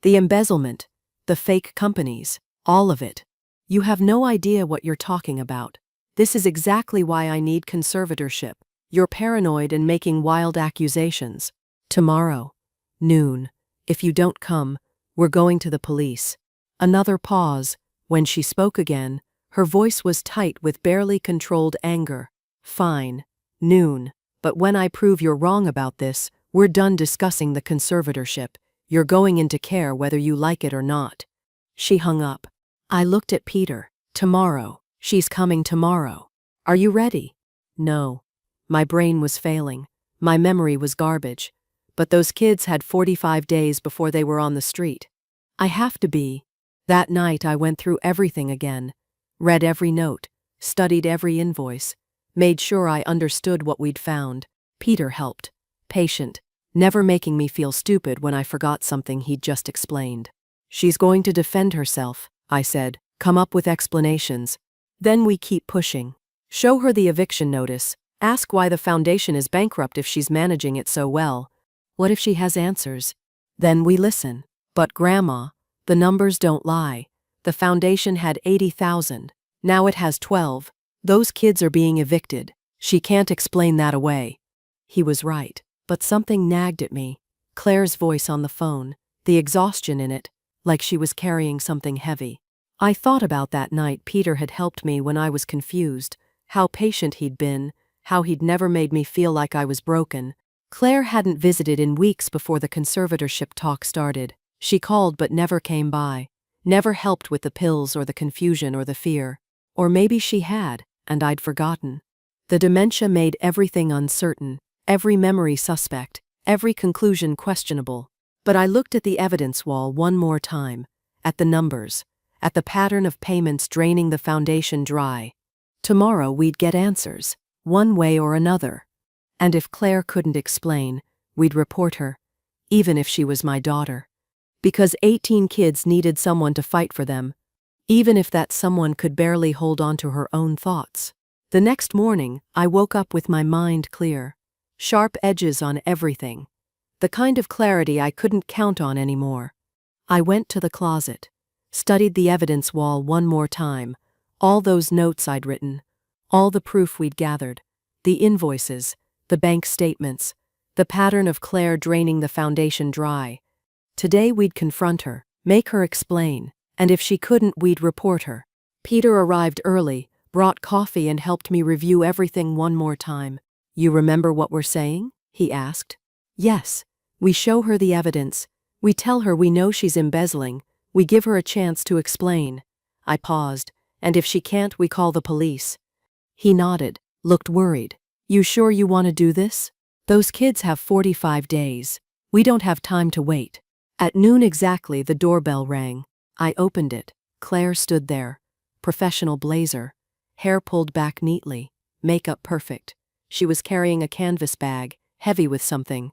The embezzlement, the fake companies, all of it. You have no idea what you're talking about. This is exactly why I need conservatorship. You're paranoid and making wild accusations. Tomorrow, noon. If you don't come, we're going to the police. Another pause. When she spoke again, her voice was tight with barely controlled anger. Fine. Noon. But when I prove you're wrong about this, we're done discussing the conservatorship. You're going into care whether you like it or not. She hung up. I looked at Peter. Tomorrow. She's coming tomorrow. Are you ready? No. My brain was failing. My memory was garbage. But those kids had 45 days before they were on the street. I have to be. That night I went through everything again. Read every note. Studied every invoice. Made sure I understood what we'd found. Peter helped. Patient. Never making me feel stupid when I forgot something he'd just explained. She's going to defend herself, I said. Come up with explanations. Then we keep pushing. Show her the eviction notice. Ask why the foundation is bankrupt if she's managing it so well. What if she has answers? Then we listen. But Grandma, the numbers don't lie. The foundation had 80,000. Now it has 12. Those kids are being evicted. She can't explain that away. He was right. But something nagged at me. Claire's voice on the phone, the exhaustion in it, like she was carrying something heavy. I thought about that night Peter had helped me when I was confused, how patient he'd been, how he'd never made me feel like I was broken. Claire hadn't visited in weeks before the conservatorship talk started. She called but never came by, never helped with the pills or the confusion or the fear. Or maybe she had, and I'd forgotten. The dementia made everything uncertain. Every memory suspect, every conclusion questionable. But I looked at the evidence wall one more time, at the numbers, at the pattern of payments draining the foundation dry. Tomorrow we'd get answers, one way or another. And if Claire couldn't explain, we'd report her, even if she was my daughter. Because 18 kids needed someone to fight for them, even if that someone could barely hold on to her own thoughts. The next morning, I woke up with my mind clear. Sharp edges on everything. The kind of clarity I couldn't count on anymore. I went to the closet, studied the evidence wall one more time, all those notes I'd written, all the proof we'd gathered, the invoices, the bank statements, the pattern of Claire draining the foundation dry. Today we'd confront her, make her explain, and if she couldn't, we'd report her. Peter arrived early, brought coffee and helped me review everything one more time. You remember what we're saying? He asked. Yes. We show her the evidence. We tell her we know she's embezzling. We give her a chance to explain. I paused. And if she can't, we call the police. He nodded, looked worried. You sure you want to do this? Those kids have 45 days. We don't have time to wait. At noon exactly, the doorbell rang. I opened it. Claire stood there. Professional blazer. Hair pulled back neatly. Makeup perfect. She was carrying a canvas bag, heavy with something.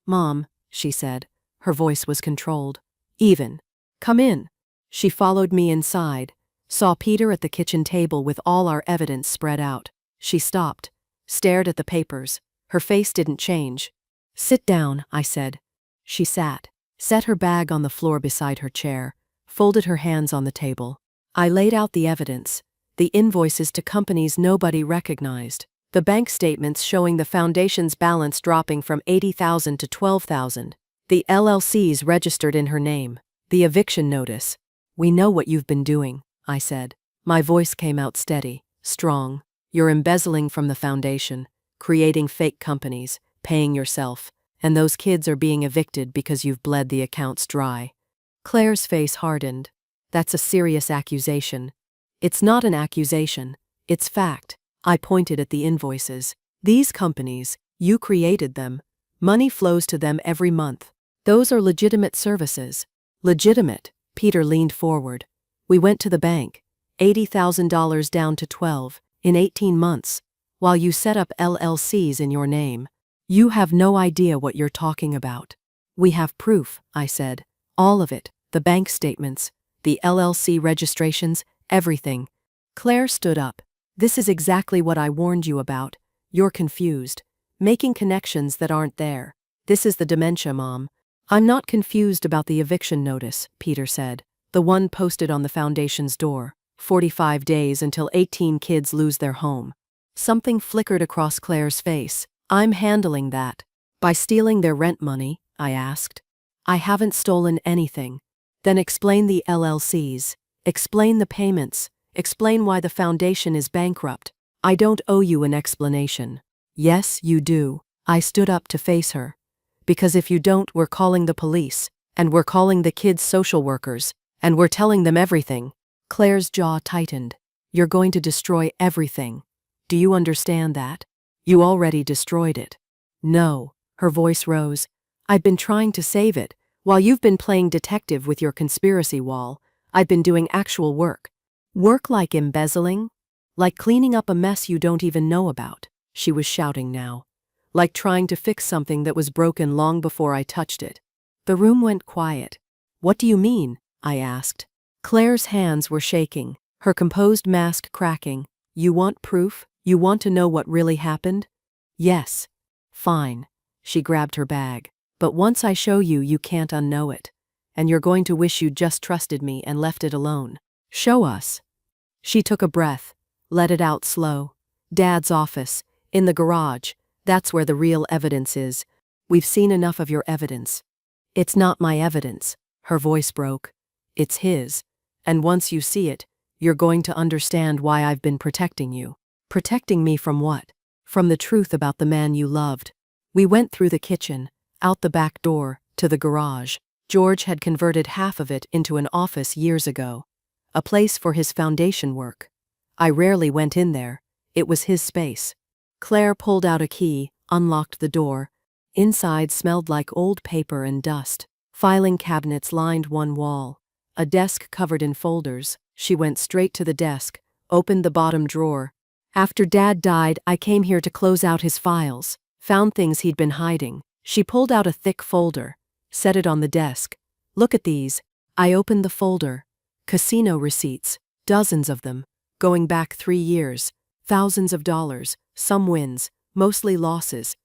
Mom, she said. Her voice was controlled. Even. Come in. She followed me inside. Saw Peter at the kitchen table with all our evidence spread out. She stopped. Stared at the papers. Her face didn't change. Sit down, I said. She sat. Set her bag on the floor beside her chair. Folded her hands on the table. I laid out the evidence. The invoices to companies nobody recognized. The bank statements showing the foundation's balance dropping from $80,000 to $12,000. The LLCs registered in her name. The eviction notice. We know what you've been doing, I said. My voice came out steady, strong. You're embezzling from the foundation, creating fake companies, paying yourself, and those kids are being evicted because you've bled the accounts dry. Claire's face hardened. That's a serious accusation. It's not an accusation. It's fact. I pointed at the invoices. These companies, you created them. Money flows to them every month. Those are legitimate services. Legitimate. Peter leaned forward. We went to the bank. $80,000 down to 12 in 18 months, while you set up LLCs in your name. You have no idea what you're talking about. We have proof, I said. All of it. The bank statements, the LLC registrations, everything. Claire stood up. This is exactly what I warned you about. You're confused. Making connections that aren't there. This is the dementia, Mom. I'm not confused about the eviction notice, Peter said. The one posted on the foundation's door. 45 days until 18 kids lose their home. Something flickered across Claire's face. I'm handling that. By stealing their rent money, I asked. I haven't stolen anything. Then explain the LLCs. Explain the payments. Explain why the foundation is bankrupt. I don't owe you an explanation. Yes, you do. I stood up to face her. Because if you don't, we're calling the police. And we're calling the kids' social workers. And we're telling them everything. Claire's jaw tightened. You're going to destroy everything. Do you understand that? You already destroyed it. No. Her voice rose. I've been trying to save it. While you've been playing detective with your conspiracy wall, I've been doing actual work. Work like embezzling? Like cleaning up a mess you don't even know about. She was shouting now. Like trying to fix something that was broken long before I touched it. The room went quiet. What do you mean? I asked. Claire's hands were shaking, her composed mask cracking. You want proof? You want to know what really happened? Yes. Fine. She grabbed her bag. But once I show you, you can't unknow it. And you're going to wish you'd just trusted me and left it alone. Show us. She took a breath, let it out slow. Dad's office, in the garage. That's where the real evidence is. We've seen enough of your evidence. It's not my evidence. Her voice broke. It's his. And once you see it, you're going to understand why I've been protecting you. Protecting me from what? From the truth about the man you loved. We went through the kitchen, out the back door, to the garage. George had converted half of it into an office years ago. A place for his foundation work. I rarely went in there. It was his space. Claire pulled out a key, unlocked the door. Inside smelled like old paper and dust. Filing cabinets lined one wall. A desk covered in folders. She went straight to the desk, opened the bottom drawer. After Dad died, I came here to close out his files. Found things he'd been hiding. She pulled out a thick folder. Set it on the desk. Look at these. I opened the folder. Casino receipts. Dozens of them. Going back 3 years. Thousands of dollars. Some wins. Mostly losses.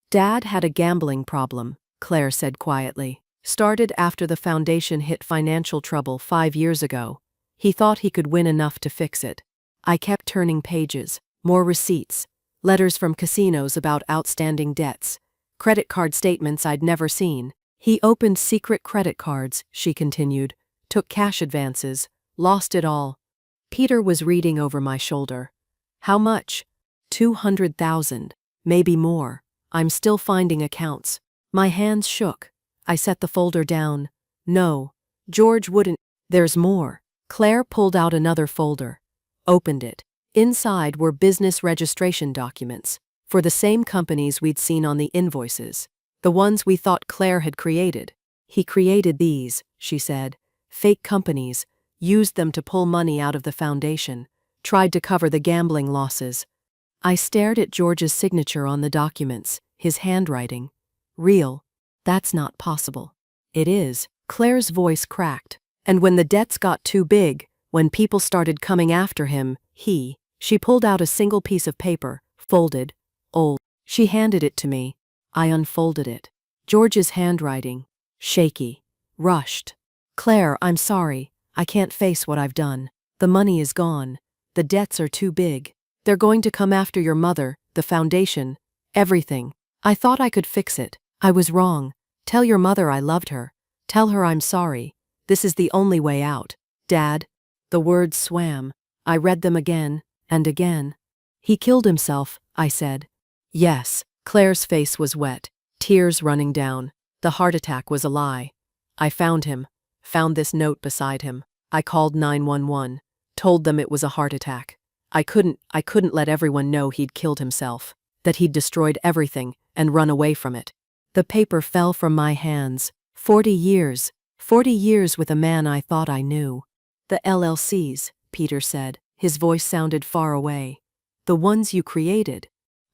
Dad had a gambling problem, Claire said quietly. Started after the foundation hit financial trouble 5 years ago. He thought he could win enough to fix it. I kept turning pages. More receipts. Letters from casinos about outstanding debts. Credit card statements I'd never seen. He opened secret credit cards, she continued. Took cash advances. Lost it all. Peter was reading over my shoulder. How much? 200,000. Maybe more. I'm still finding accounts. My hands shook. I set the folder down. No, George wouldn't. There's more. Claire pulled out another folder. Opened it. Inside were business registration documents for the same companies we'd seen on the invoices, the ones we thought Claire had created. He created these, she said. Fake companies, used them to pull money out of the foundation, tried to cover the gambling losses. I stared at George's signature on the documents, his handwriting. Real. That's not possible. It is. Claire's voice cracked. And when the debts got too big, when people started coming after him, she pulled out a single piece of paper, folded, old. She handed it to me. I unfolded it. George's handwriting. Shaky. Rushed. Claire, I'm sorry. I can't face what I've done. The money is gone. The debts are too big. They're going to come after your mother, the foundation, everything. I thought I could fix it. I was wrong. Tell your mother I loved her. Tell her I'm sorry. This is the only way out. Dad. The words swam. I read them again and again. He killed himself, I said. Yes. Claire's face was wet, tears running down. The heart attack was a lie. I found him. Found this note beside him. I called 911. Told them it was a heart attack. I couldn't let everyone know he'd killed himself, that he'd destroyed everything and run away from it. The paper fell from my hands. 40 years with a man I thought I knew. The LLCs, Peter said. His voice sounded far away. The ones you created.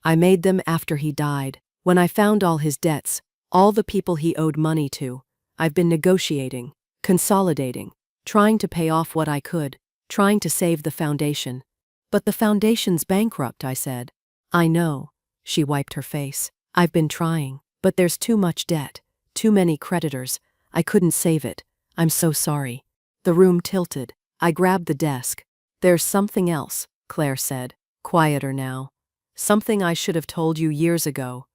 I made them after he died. When I found all his debts, all the people he owed money to, I've been negotiating, consolidating, trying to pay off what I could, trying to save the foundation. But the foundation's bankrupt, I said. I know. She wiped her face. I've been trying, but there's too much debt, too many creditors. I couldn't save it. I'm so sorry. The room tilted. I grabbed the desk. There's something else, Claire said, quieter now. Something I should have told you years ago.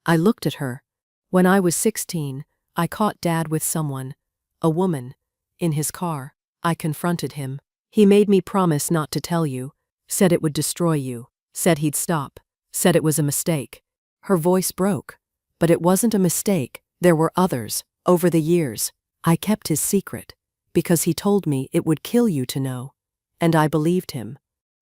I looked at her. When I was 16, I caught Dad with someone, a woman, in his car. I confronted him. He made me promise not to tell you, said it would destroy you, said he'd stop, said it was a mistake. Her voice broke. But it wasn't a mistake. There were others, over the years. I kept his secret, because he told me it would kill you to know. And I believed him.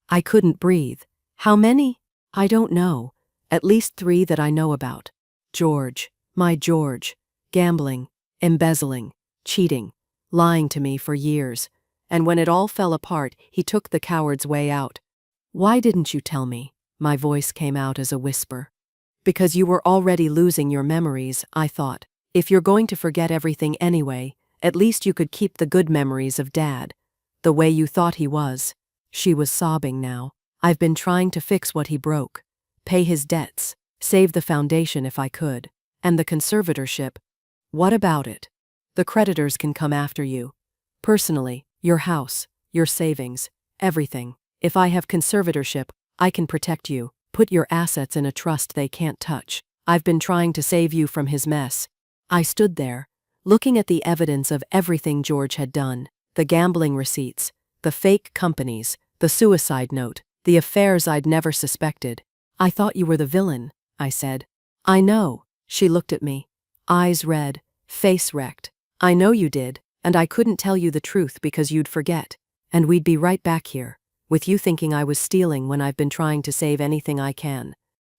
I couldn't breathe. How many? I don't know. At least 3 that I know about. George, my George, gambling, embezzling, cheating, lying to me for years. And when it all fell apart, he took the coward's way out. Why didn't you tell me? My voice came out as a whisper. Because you were already losing your memories, I thought. If you're going to forget everything anyway, at least you could keep the good memories of Dad, the way you thought he was. She was sobbing now. I've been trying to fix what he broke, pay his debts, save the foundation if I could, and the conservatorship. What about it? The creditors can come after you. Personally, your house, your savings, everything. If I have conservatorship, I can protect you, put your assets in a trust they can't touch. I've been trying to save you from his mess. I stood there, looking at the evidence of everything George had done, the gambling receipts, the fake companies, the suicide note, the affairs I'd never suspected. I thought you were the villain, I said. I know. She looked at me, eyes red, face wrecked. I know you did, and I couldn't tell you the truth because you'd forget. And we'd be right back here, with you thinking I was stealing when I've been trying to save anything I can.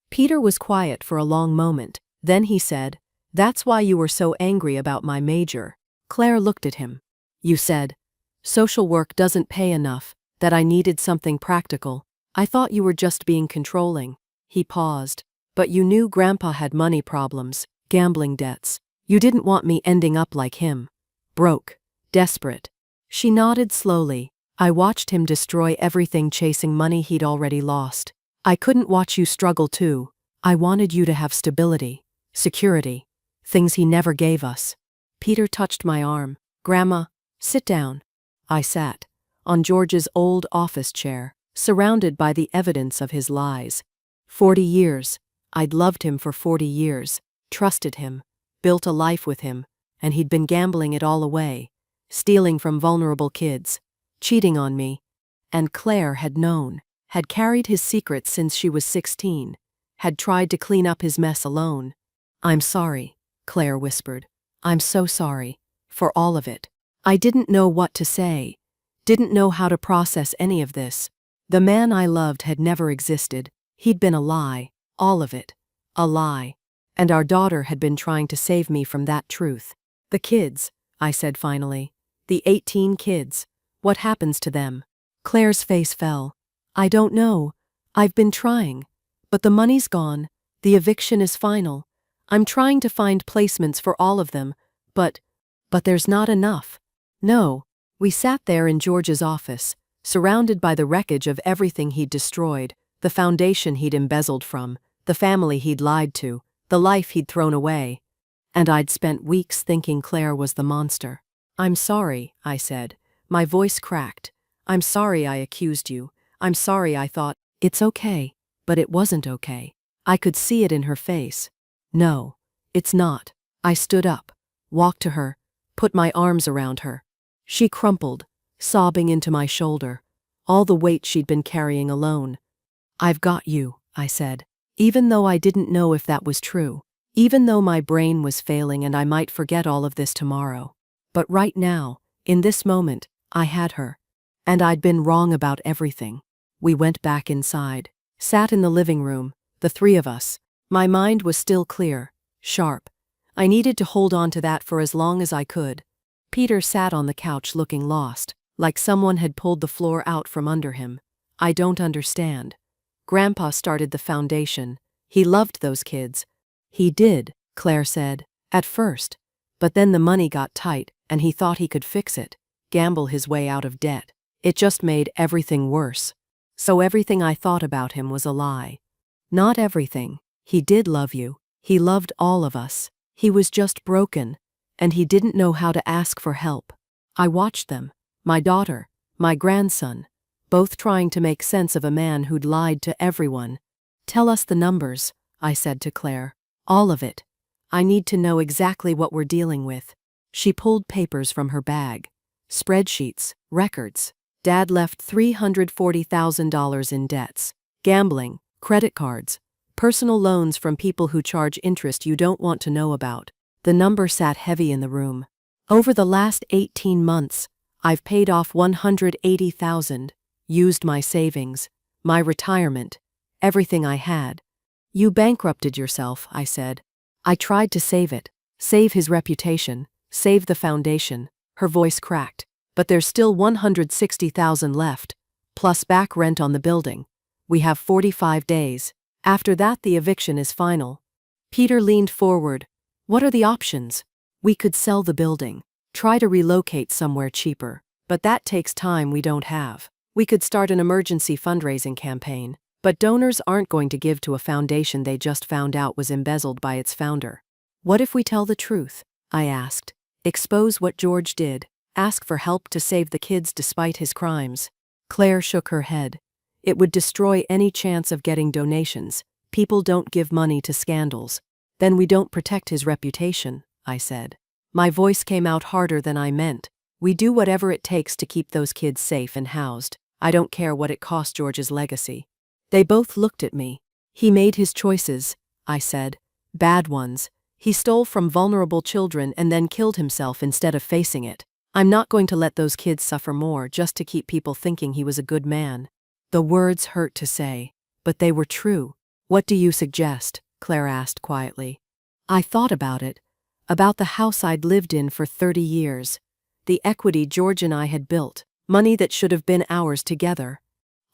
Peter was quiet for a long moment. Then he said, "That's why you were so angry about my major." Claire looked at him. You said, "Social work doesn't pay enough, that I needed something practical. I thought you were just being controlling." He paused. "But you knew Grandpa had money problems, gambling debts. You didn't want me ending up like him. Broke. Desperate." She nodded slowly. "I watched him destroy everything chasing money he'd already lost. I couldn't watch you struggle too. I wanted you to have stability, security, things he never gave us." Peter touched my arm. "Grandma, sit down." I sat, on George's old office chair, surrounded by the evidence of his lies. 40 years. I'd loved him for 40 years, trusted him, built a life with him, and he'd been gambling it all away, stealing from vulnerable kids, cheating on me. And Claire had known, had carried his secrets since she was 16, had tried to clean up his mess alone. "I'm sorry," Claire whispered. I'm so sorry. For all of it. I didn't know what to say. Didn't know how to process any of this. The man I loved had never existed. He'd been a lie. All of it. A lie. And our daughter had been trying to save me from that truth. The kids, I said finally. The 18 kids. What happens to them? Claire's face fell. I don't know. I've been trying. But the money's gone. The eviction is final. I'm trying to find placements for all of them, but there's not enough. No. We sat there in George's office, surrounded by the wreckage of everything he'd destroyed, the foundation he'd embezzled from, the family he'd lied to, the life he'd thrown away. And I'd spent weeks thinking Claire was the monster. I'm sorry, I said. My voice cracked. I'm sorry I accused you. I'm sorry I thought, it's okay. But it wasn't okay. I could see it in her face. No, it's not. I stood up, walked to her, put my arms around her. She crumpled, sobbing into my shoulder, all the weight she'd been carrying alone. I've got you, I said, even though I didn't know if that was true, even though my brain was failing and I might forget all of this tomorrow. But right now, in this moment, I had her. And I'd been wrong about everything. We went back inside, sat in the living room, the three of us. My mind was still clear, sharp. I needed to hold on to that for as long as I could. Peter sat on the couch looking lost, like someone had pulled the floor out from under him. I don't understand. Grandpa started the foundation. He loved those kids. He did, Claire said, at first. But then the money got tight, and he thought he could fix it, gamble his way out of debt. It just made everything worse. So everything I thought about him was a lie. Not everything. He did love you. He loved all of us. He was just broken. And he didn't know how to ask for help. I watched them, my daughter, my grandson, both trying to make sense of a man who'd lied to everyone. Tell us the numbers, I said to Claire. All of it. I need to know exactly what we're dealing with. She pulled papers from her bag. Spreadsheets, records. Dad left $340,000 in debts. Gambling, credit cards, personal loans from people who charge interest you don't want to know about. The number sat heavy in the room. Over the last 18 months, I've paid off $180,000, used my savings, my retirement, everything I had. You bankrupted yourself, I said. I tried to save it, save his reputation, save the foundation. Her voice cracked. But there's still $160,000 left, plus back rent on the building. We have 45 days. After that, the eviction is final. Peter leaned forward. What are the options? We could sell the building, try to relocate somewhere cheaper, but that takes time we don't have. We could start an emergency fundraising campaign, but donors aren't going to give to a foundation they just found out was embezzled by its founder. What if we tell the truth? I asked. Expose what George did, ask for help to save the kids despite his crimes. Claire shook her head. It would destroy any chance of getting donations. People don't give money to scandals. Then we don't protect his reputation, I said. My voice came out harder than I meant. We do whatever it takes to keep those kids safe and housed. I don't care what it costs George's legacy. They both looked at me. He made his choices, I said. Bad ones. He stole from vulnerable children and then killed himself instead of facing it. I'm not going to let those kids suffer more just to keep people thinking he was a good man. The words hurt to say, but they were true. What do you suggest? Claire asked quietly. I thought about it. About the house I'd lived in for 30 years. The equity George and I had built. Money that should have been ours together.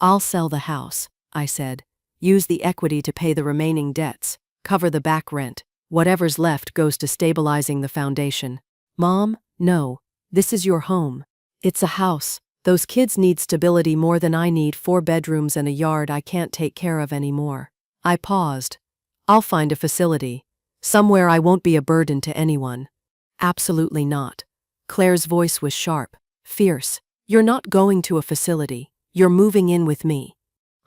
I'll sell the house, I said. Use the equity to pay the remaining debts. Cover the back rent. Whatever's left goes to stabilizing the foundation. Mom, no. This is your home. It's a house. Those kids need stability more than I need 4 bedrooms and a yard I can't take care of anymore. I paused. I'll find a facility. Somewhere I won't be a burden to anyone. Absolutely not. Claire's voice was sharp, fierce. You're not going to a facility. You're moving in with me.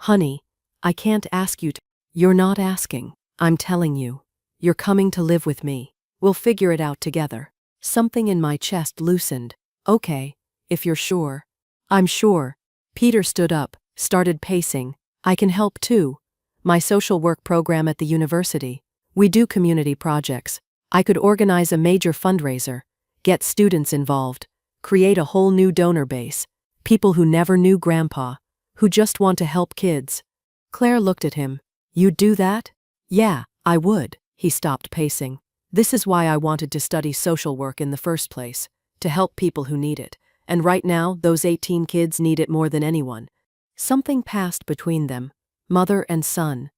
Honey, I can't ask you to. You're not asking. I'm telling you. You're coming to live with me. We'll figure it out together. Something in my chest loosened. Okay, if you're sure. I'm sure. Peter stood up, started pacing. I can help too. My social work program at the university. We do community projects. I could organize a major fundraiser, get students involved, create a whole new donor base, people who never knew Grandpa, who just want to help kids. Claire looked at him. You'd do that? Yeah, I would. He stopped pacing. This is why I wanted to study social work in the first place, to help people who need it. And right now, those 18 kids need it more than anyone. Something passed between them, mother and son.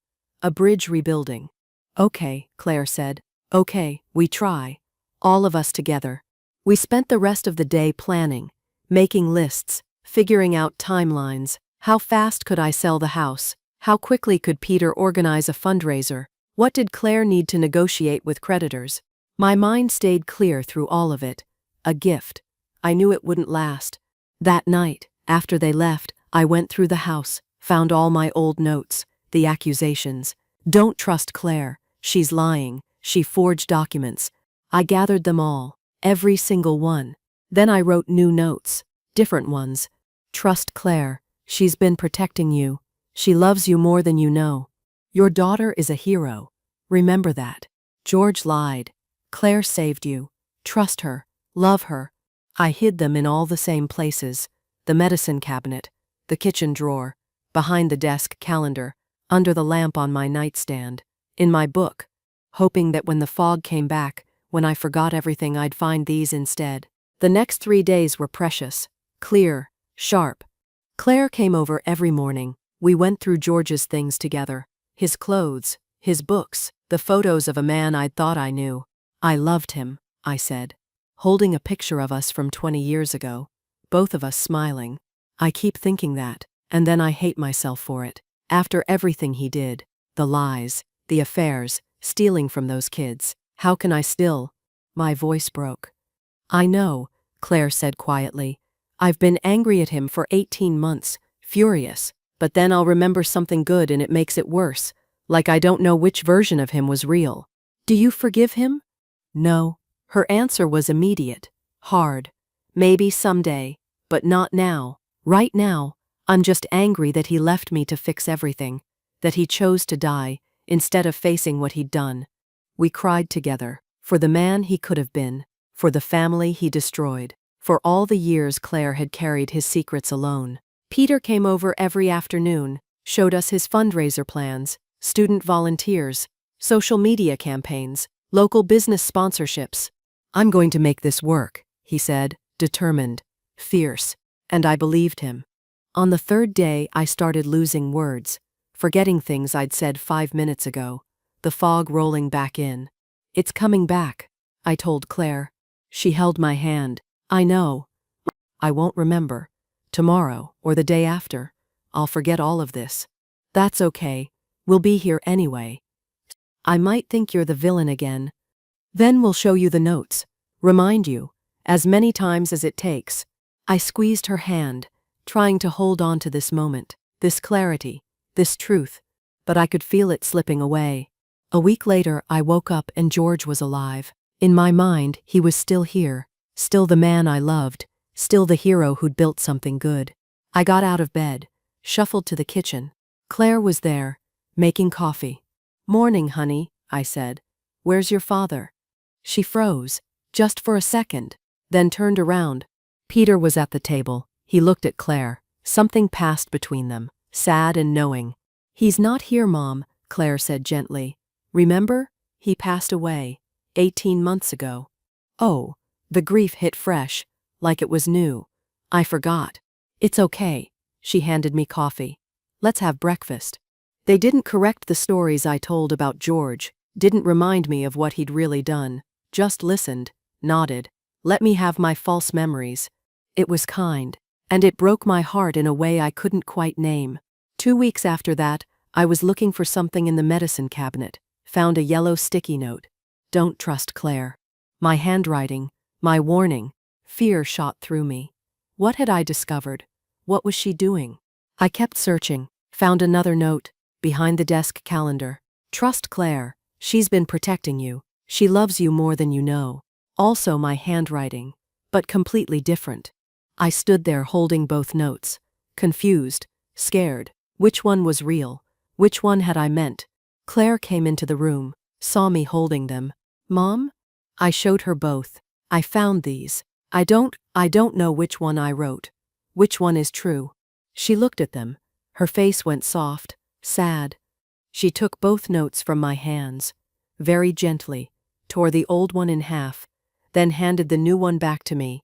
A bridge rebuilding. Okay, Claire said. Okay, we try. All of us together. We spent the rest of the day planning, making lists, figuring out timelines. How fast could I sell the house? How quickly could Peter organize a fundraiser? What did Claire need to negotiate with creditors? My mind stayed clear through all of it. A gift. I knew it wouldn't last. That night, after they left, I went through the house, found all my old notes, the accusations. Don't trust Claire. She's lying. She forged documents. I gathered them all, every single one. Then I wrote new notes, different ones. Trust Claire. She's been protecting you. She loves you more than you know. Your daughter is a hero. Remember that. George lied. Claire saved you. Trust her. Love her. I hid them in all the same places. The medicine cabinet, the kitchen drawer, behind the desk calendar, under the lamp on my nightstand, in my book, hoping that when the fog came back, when I forgot everything, I'd find these instead. The next 3 days were precious, clear, sharp. Claire came over every morning. We went through George's things together. His clothes, his books, the photos of a man I'd thought I knew. I loved him, I said, holding a picture of us from 20 years ago, both of us smiling. I keep thinking that, and then I hate myself for it. After everything he did, the lies, the affairs, stealing from those kids, how can I still? My voice broke. I know, Claire said quietly. I've been angry at him for 18 months, furious, but then I'll remember something good and it makes it worse, like I don't know which version of him was real. Do you forgive him? No. Her answer was immediate, hard. Maybe someday, but not now. Right now, I'm just angry that he left me to fix everything, that he chose to die, instead of facing what he'd done. We cried together, for the man he could have been, for the family he destroyed, for all the years Claire had carried his secrets alone. Peter came over every afternoon, showed us his fundraiser plans, student volunteers, social media campaigns, local business sponsorships. I'm going to make this work, he said, determined, fierce, and I believed him. On the 3rd day, I started losing words, forgetting things I'd said 5 minutes ago, the fog rolling back in. It's coming back, I told Claire. She held my hand. I know. I won't remember. Tomorrow, or the day after, I'll forget all of this. That's okay. We'll be here anyway. I might think you're the villain again. Then we'll show you the notes. Remind you, as many times as it takes. I squeezed her hand, trying to hold on to this moment, this clarity, this truth, but I could feel it slipping away. A week later, I woke up and George was alive. In my mind, he was still here, still the man I loved, still the hero who'd built something good. I got out of bed, shuffled to the kitchen. Claire was there, making coffee. Morning, honey, I said. Where's your father? She froze, just for a second, then turned around. Peter was at the table. He looked at Claire. Something passed between them, sad and knowing. He's not here, Mom, Claire said gently. Remember? He passed away, 18 months ago. Oh, the grief hit fresh, like it was new. I forgot. It's okay. She handed me coffee. Let's have breakfast. They didn't correct the stories I told about George, didn't remind me of what he'd really done, just listened, nodded, let me have my false memories. It was kind, and it broke my heart in a way I couldn't quite name. 2 weeks after that, I was looking for something in the medicine cabinet, found a yellow sticky note. Don't trust Claire. My handwriting, my warning, fear shot through me. What had I discovered? What was she doing? I kept searching, found another note, behind the desk calendar. Trust Claire. She's been protecting you. She loves you more than you know. Also my handwriting, but completely different. I stood there holding both notes, confused, scared. Which one was real? Which one had I meant? Claire came into the room, saw me holding them. Mom? I showed her both. I found these. I don't know which one I wrote. Which one is true? She looked at them. Her face went soft, sad. She took both notes from my hands, very gently, tore the old one in half, then handed the new one back to me.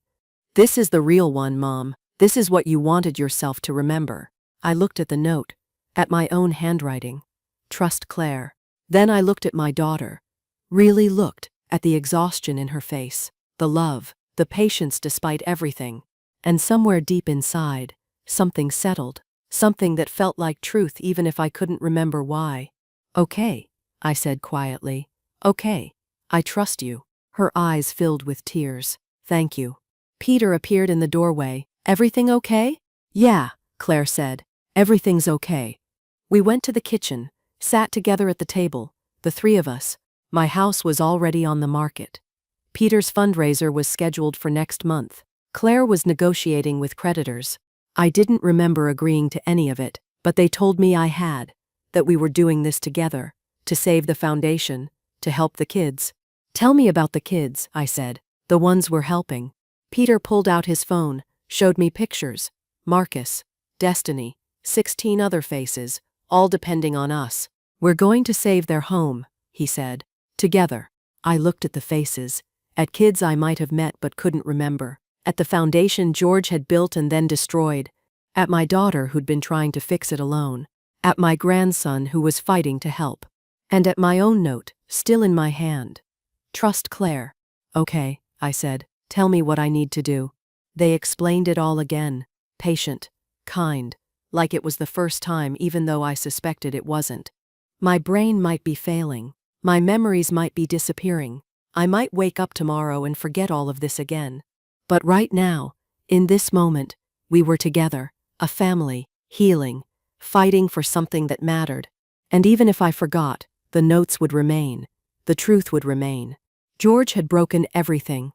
This is the real one, Mom. This is what you wanted yourself to remember. I looked at the note, at my own handwriting. Trust Claire. Then I looked at my daughter. Really looked at the exhaustion in her face, the love, the patience despite everything. And somewhere deep inside, something settled, something that felt like truth even if I couldn't remember why. Okay, I said quietly. Okay, I trust you. Her eyes filled with tears. Thank you. Peter appeared in the doorway. Everything okay? Yeah, Claire said. Everything's okay. We went to the kitchen, sat together at the table, the three of us. My house was already on the market. Peter's fundraiser was scheduled for next month. Claire was negotiating with creditors. I didn't remember agreeing to any of it, but they told me I had, that we were doing this together, to save the foundation, to help the kids. Tell me about the kids, I said, the ones we're helping. Peter pulled out his phone, showed me pictures. Marcus, Destiny, 16 other faces, all depending on us. We're going to save their home, he said. Together. I looked at the faces, at kids I might have met but couldn't remember, at the foundation George had built and then destroyed, at my daughter who'd been trying to fix it alone, at my grandson who was fighting to help, and at my own note, still in my hand. Trust Claire. Okay, I said, tell me what I need to do. They explained it all again, patient, kind, like it was the first time even though I suspected it wasn't. My brain might be failing. My memories might be disappearing. I might wake up tomorrow and forget all of this again. But right now, in this moment, we were together, a family, healing, fighting for something that mattered. And even if I forgot, the notes would remain. The truth would remain. George had broken everything,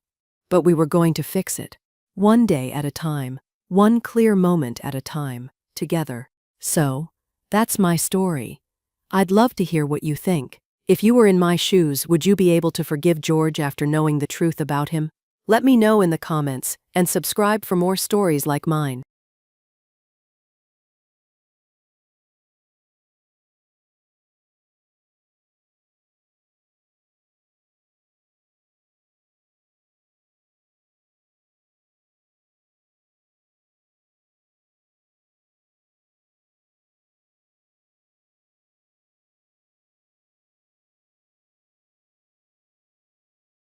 but we were going to fix it. One day at a time, one clear moment at a time, together. So, that's my story. I'd love to hear what you think. If you were in my shoes, would you be able to forgive George after knowing the truth about him? Let me know in the comments, and subscribe for more stories like mine.